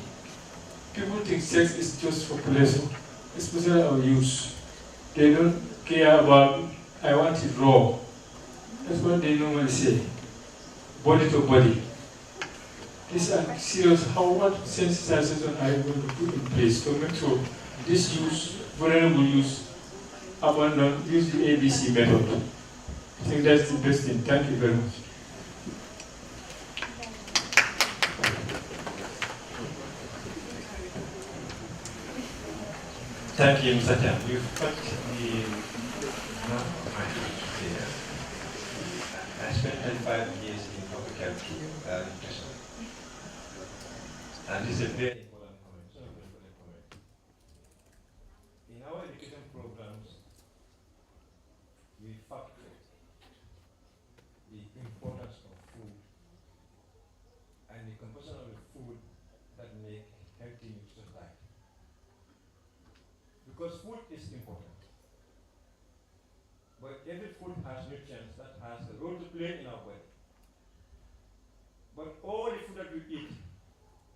people think sex is just for pleasure, especially our youth. They don't care about, I want it raw. That's what they normally say, body to body. These are serious, what sensitization are you going to put in place to make sure this youth, vulnerable youth, abandon, use the ABC method. I think that's the best thing. Thank you very much. Thank you, Mr. Chan. You've got the enough of my here. I spent 25 years in public health nutrition. And this is a very important comment. So important comment. In our education programs, we factor the importance of food and the composition of the food that make healthy nutritious diet. Because food is important. But every food has nutrients that has a role to play in our body. But all the food that we eat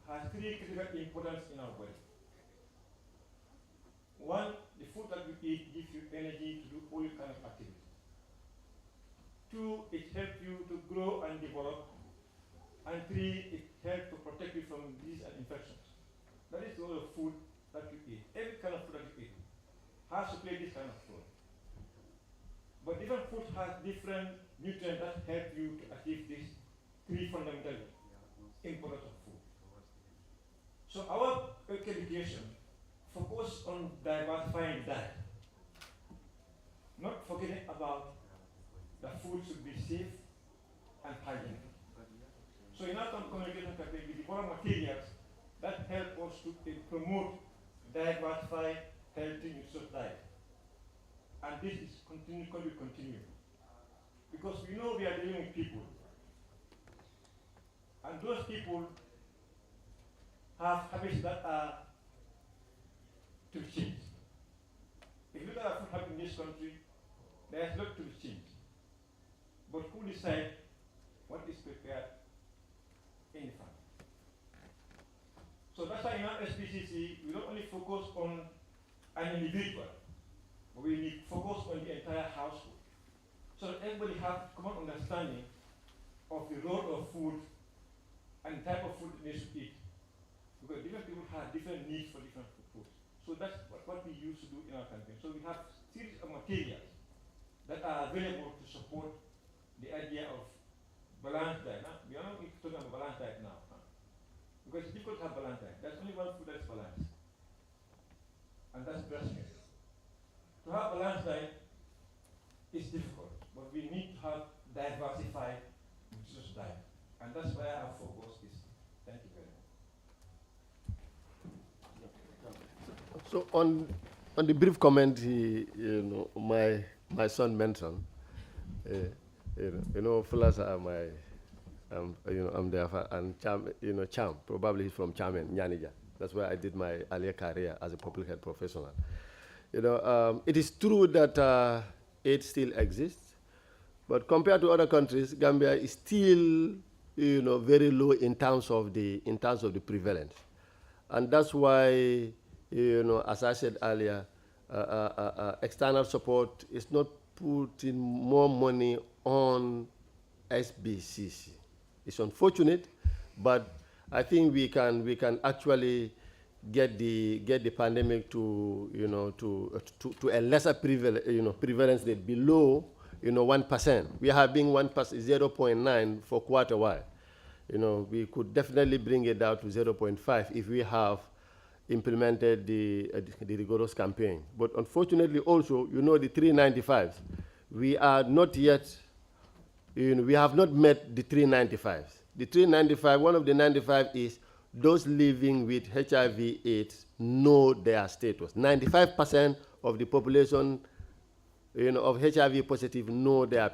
has 3 critical importance in our body. 1, the food that we eat gives you energy to do all kind of activity. 2, it helps you to grow and develop. And 3, it helps to protect you from disease and infections. That is all the food that you eat. Every kind of food that you eat has to play this kind of role. But different food has different nutrients that help you to achieve these 3 fundamental importance of food. So our education focus on diversifying diet, not forgetting about the food should be safe and hygienic. So in our communication campaign, we develop materials that help us to promote diversified, healthy, nutritious diet. And this is going to continue. Because we know we are dealing with people. And those people have habits that are to change. If you look at our food habit in this country, there is lot to change. But who decides what is prepared in the farm? So that's why in our SPCC, we don't only focus on an individual, but we need focus on the entire household. So that everybody has common understanding of the role of food and the type of food they should eat. Because different people have different needs for different foods. So that's what we used to do in our campaign. So we have series of materials that are available to support the idea of balanced diet. Now, we are not talking about balanced diet now. Because it's difficult to have balanced diet. There's only one food that's balanced. And that's breast milk. To have balanced diet is difficult, but we need to have diversified nutritious diet. And that's where our focus is. Thank you very much. So on the brief comment my son mentioned, Fulas are my, I'm there for, and Cham, probably he's from Cham and Nyanija. That's where I did my earlier career as a public health professional. It is true that AIDS still exists, but compared to other countries, Gambia is still, very low in terms of the prevalence, and that's why, as I said earlier, external support is not putting more money on SBCC. It's unfortunate, but I think we can actually get the pandemic to a lesser prevalence rate below 1%. We are having 1%, 0.9 for quite a while. We could definitely bring it down to 0.5 if we have implemented the rigorous campaign. But unfortunately also, the 395s, we are not yet, we have not met the 395s. The 395, one of the 95 is those living with HIV/AIDS know their status. 95% of the population, of HIV positive know their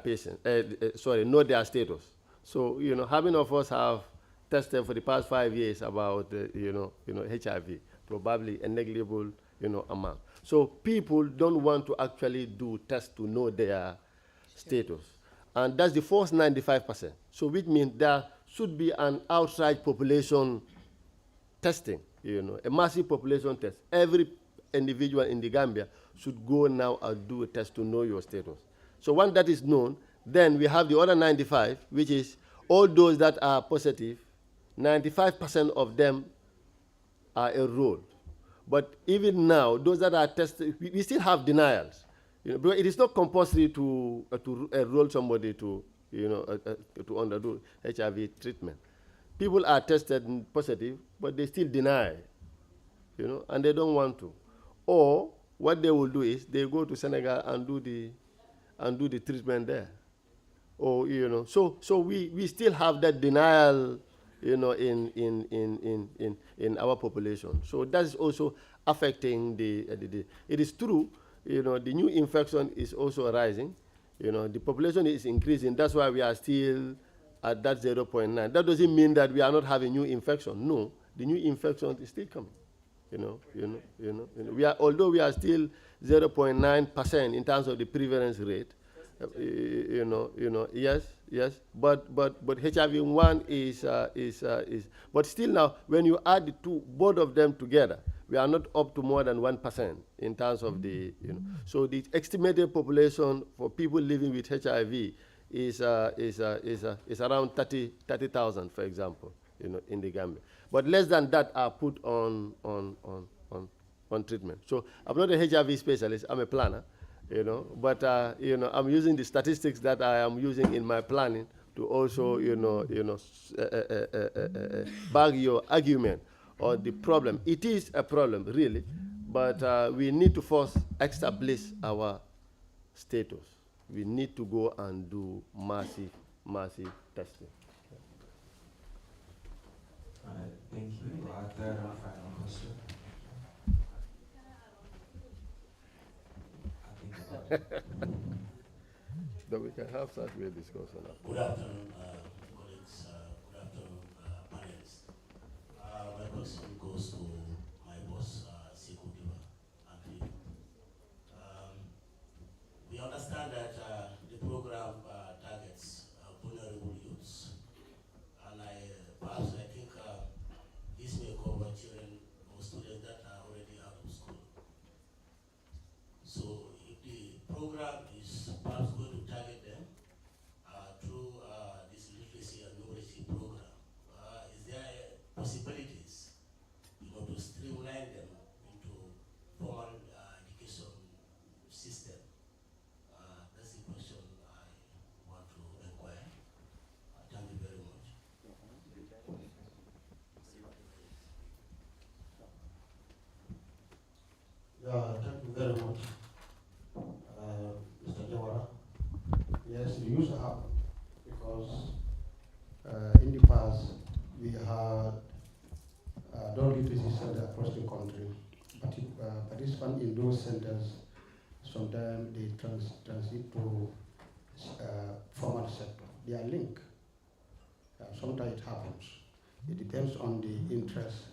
know their status. So, how many of us have tested for the past 5 years about, HIV? Probably a negligible, amount. So people don't want to actually do tests to know their status. And that's the first 95%. So which means there should be an outside population testing, a massive population test. Every individual in the Gambia should go now and do a test to know your status. So once that is known, then we have the other 95, which is all those that are positive, 95% of them are enrolled. But even now, those that are tested, we still have denials. Because it is not compulsory to enroll somebody to undergo HIV treatment. People are tested positive, but they still deny, and they don't want to. Or what they will do is they go to Senegal and do the treatment there. Or so we still have that denial, in our population. So that is also affecting the. It is true, the new infection is also rising. The population is increasing. That's why we are still at that 0.9. That doesn't mean that we are not having new infection. No, the new infection is still coming. We are, although we are still 0.9% in terms of the prevalence rate. Yes, but HIV-1 is, but still now, when you add the two, both of them together, we are not up to more than 1% in terms of the, so the estimated population for people living with HIV is around 30,000, for example, in the Gambia. But less than that are put on treatment. So I'm not a HIV specialist, I'm a planner. But I'm using the statistics that I am using in my planning to also, bag your argument or the problem. It is a problem, really, but we need to first establish our status. We need to go and do massive testing. Thank you. Third and final question. But we can have such way discussion. Good afternoon, colleagues. Good afternoon, panelists. My question goes to my boss, Sekou Diba, and we understand that the program targets vulnerable youths, and perhaps I think this may cover children or students that are already out of school. So if the program is perhaps going to target them through this literacy and numeracy program, is there possibilities, to streamline them into formal education system? That's the question I want to inquire. Thank you very much. Yeah, thank you very much, Mr. Jawara. Yes, it used to happen because in the past we had done literacy centers across the country. Participants in those centers, sometimes they transit to formal sector. They are linked. Sometimes it happens. It depends on the interest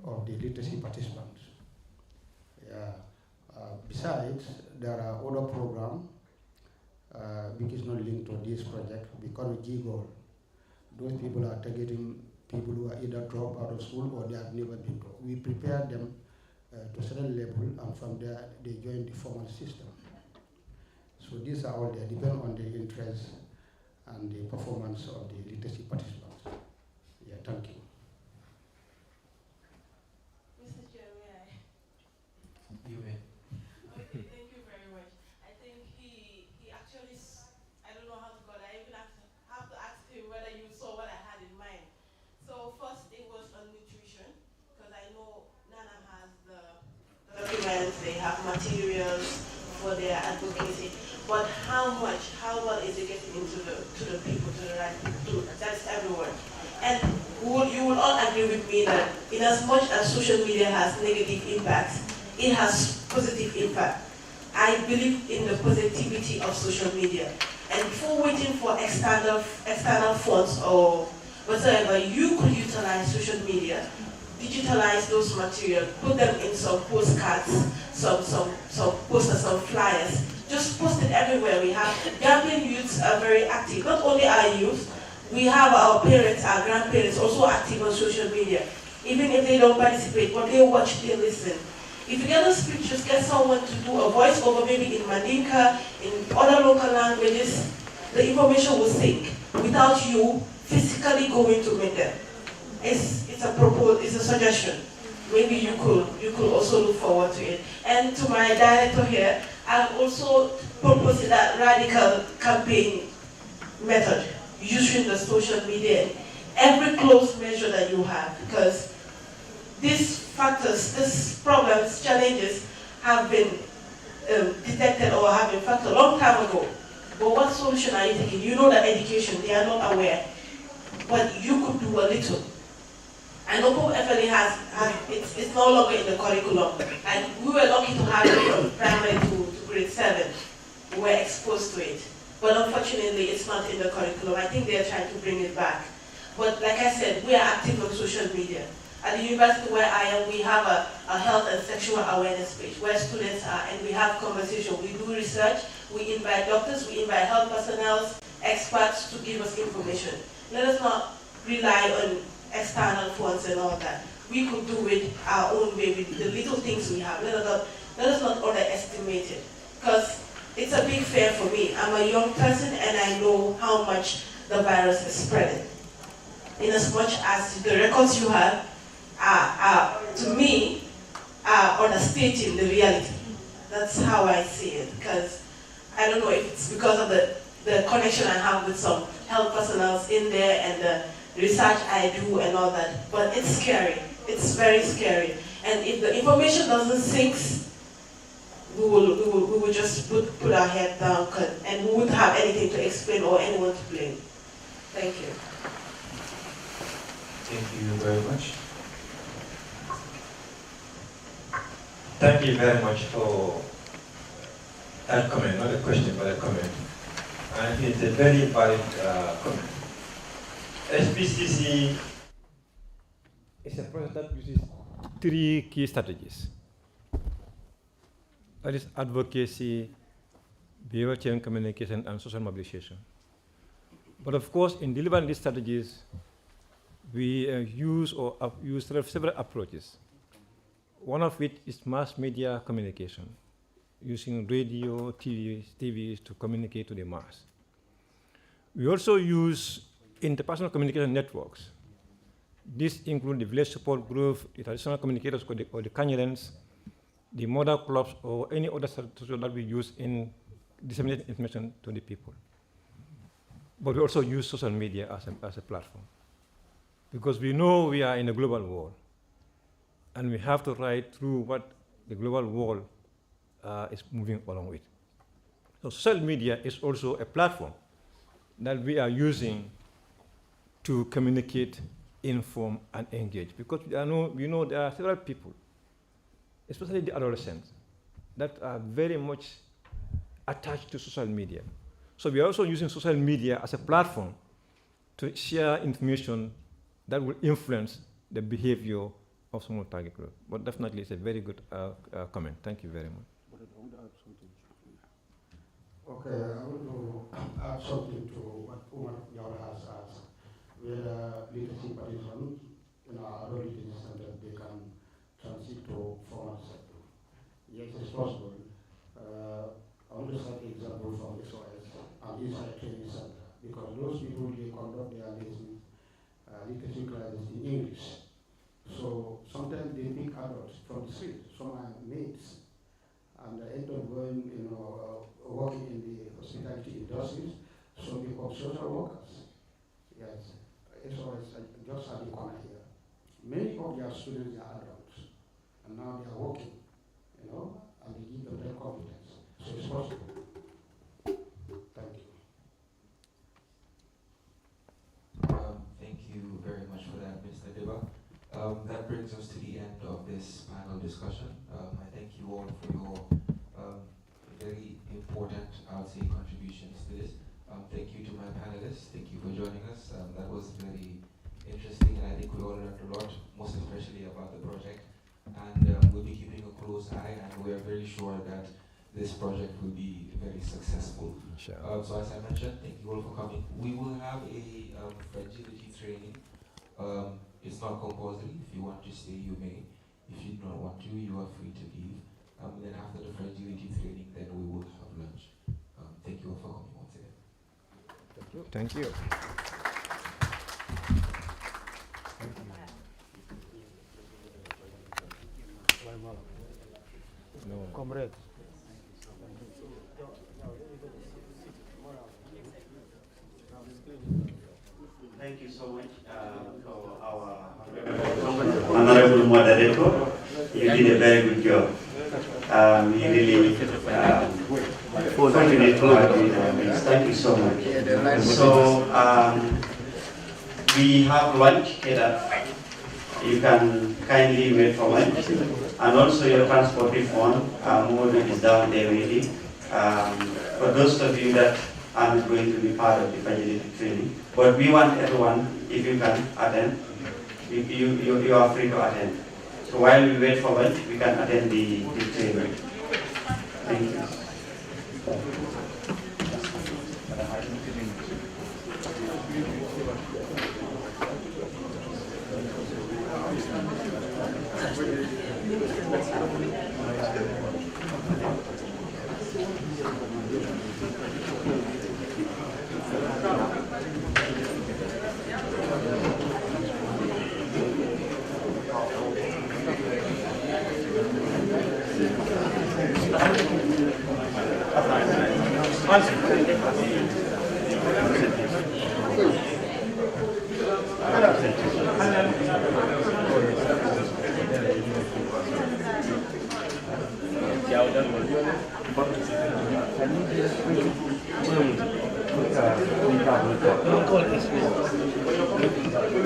of the literacy participants. Besides, there are other programs which is not linked to this project because of G-Goal. Those people are targeting people who are either dropped out of school or they have never been taught. We prepare them to a certain level, and from there they join the formal system. So these are all there, depend on the interest and the performance of the literacy participants. Yeah, thank you. Mr. Chair, may I? You may. Okay, thank you very much. I think he actually, I don't know how to call it. I even have to ask him whether you saw what I had in mind. So first it was on nutrition, because I know Nana has the documents, they have materials for their advocacy. But how well is it getting into to the people, to the right people? That's everyone. And you will all agree with me that in as much as social media has negative impacts, it has positive impact. I believe in the positivity of social media. And before waiting for external funds or whatsoever, you could utilize social media, digitalize those materials, put them in some postcards, some posters, some flyers. Just post it everywhere. We have Gambian youths are very active. Not only our youth, we have our parents, our grandparents also active on social media. Even if they don't participate, but they watch, they listen. If you get those pictures, get someone to do a voiceover, maybe in Mandinka, in other local languages, the information will sink without you physically going to meet them. It's a proposal, it's a suggestion. Maybe you could also look forward to it. And to my director here, I'm also proposing that radical campaign method, using the social media, every close measure that you have, because these factors, these problems, challenges have been detected or have been factored a long time ago. But what solution are you taking? You know that education, they are not aware, but you could do a little. I know Pope FLA it's no longer in the curriculum, and we were lucky to have it from primary to grade 7. We were exposed to it. But unfortunately, it's not in the curriculum. I think they're trying to bring it back. But like I said, we are active on social media. At the university where I am, we have a health and sexual awareness page where students are, and we have conversation. We do research, we invite doctors, we invite health personnel, experts to give us information. Let us not rely on external funds and all that. We could do it our own way with the little things we have. Let us not underestimate it, because it's a big fear for me. I'm a young person and I know how much the virus is spreading. In as much as the records you have are to me, are understating the reality. That's how I see it, because I don't know if it's because of the connection I have with some health personnel in there and the research I do and all that, but it's scary. It's very scary. And if the information doesn't sink, we will just put our head down, and we wouldn't have anything to explain or anyone to blame. Thank you. Thank you very much. Thank you very much for a comment, not a question, but a comment. And it's a very valid comment. SPCC is a project that uses 3 key strategies. That is advocacy, behavior change communication, and social mobilization. But of course, in delivering these strategies, we use several approaches. One of it is mass media communication, using radio, TVs to communicate to the mass. We also use interpersonal communication networks. These include the village support group, the traditional communicators or the Kanyarens, the mother clubs, or any other structure that we use in disseminating information to the people. But we also use social media as a platform, because we know we are in a global world, and we have to ride through what the global world is moving along with. So social media is also a platform that we are using to communicate, inform, and engage, because we know there are several people, especially the adolescents, that are very much attached to social media. So we are also using social media as a platform to share information that will influence the behavior of small target group. But definitely it's a very good comment. Thank you very much. Okay, I want to add something to what Umar Yawar has asked. Whether literacy participants in our adult literacy center, they can transit to formal sector. Yes, it's possible. I want to cite an example from SOS and Inside Training Center, because those people, they conduct their literacy classes in English. So sometimes they pick adults from the street, some are mates, and they end up going, working in the hospitality industries, some become social workers. Yes, SOS just had the corner here. Many of their students are adults, and now they are working, and they give them their competence. So it's possible. Thank you. Thank you very much for that, Mr. Deba. That brings us to the end of this panel discussion. I thank you all for your very important, I would say, contributions to this. Thank you to my panelists. Thank you for joining us. That was very interesting, and I think we all learned a lot, most especially about the project. And we'll be keeping a close eye, and we are very sure that this project will be very successful. Sure. So as I mentioned, thank you all for coming. We will have a fragility training. It's not compulsory. If you want to stay, you may. If you do not want to, you are free to leave. Then after the fragility training, then we will have lunch. Thank you all for coming once again. Thank you. No. Comrades. Thank you so much to our honorable moderator. You did a very good job. We really fortunate to have you. Thank you so much. So we have lunch here. You can kindly wait for lunch. And also your transport reform movement is down there waiting. For those of you that aren't going to be part of the fragility training, but we want everyone, if you can attend, you are free to attend. So while we wait for lunch, we can attend the training. Thank you.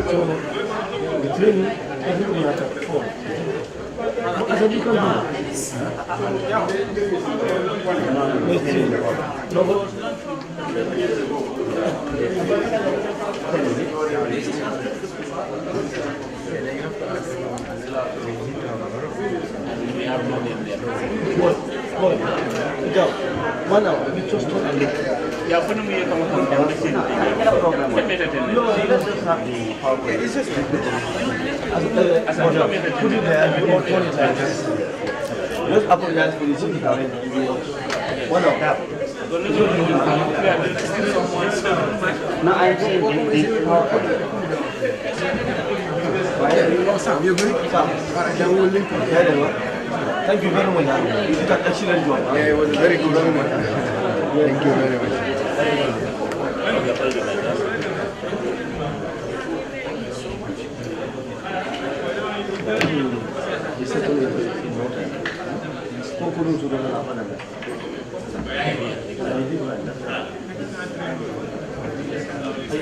So, the training, everything at 4. 1 hour, we just told them. Yeah, for me, you come on the program. No, let's just have the PowerPoint. It's just as a job. Put it there and we all turn it like this. Just apologize for the city. 1 hour. Now I'm saying the PowerPoint. Sam, you agree? Sam, thank you very much. You did an excellent job. Yeah, it was a very good one. Thank you very much.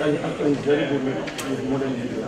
I'm very good with modern media.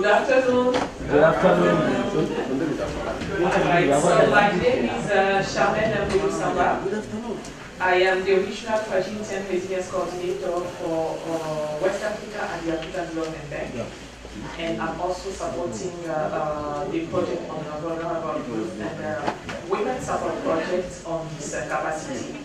Good afternoon. Good afternoon. Alright, so my name is Charmaine Mbulu-Samba. I am the Regional Fragility and Resilience Coordinator for West Africa and the African Development Bank. And I'm also supporting the project on vulnerable group and women support projects on this capacity.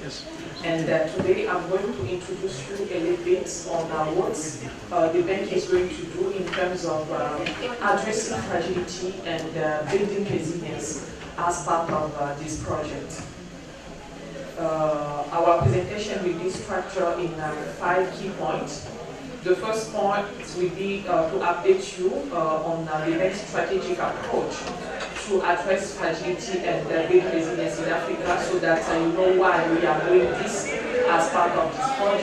And today I'm going to introduce you a little bit on what the bank is going to do in terms of addressing fragility and building resilience as part of this project. Our presentation will be structured in 5 key points. The first point will be to update you on the bank's strategic approach to address fragility and build resilience in Africa, so that you know why we are doing this as part of this project.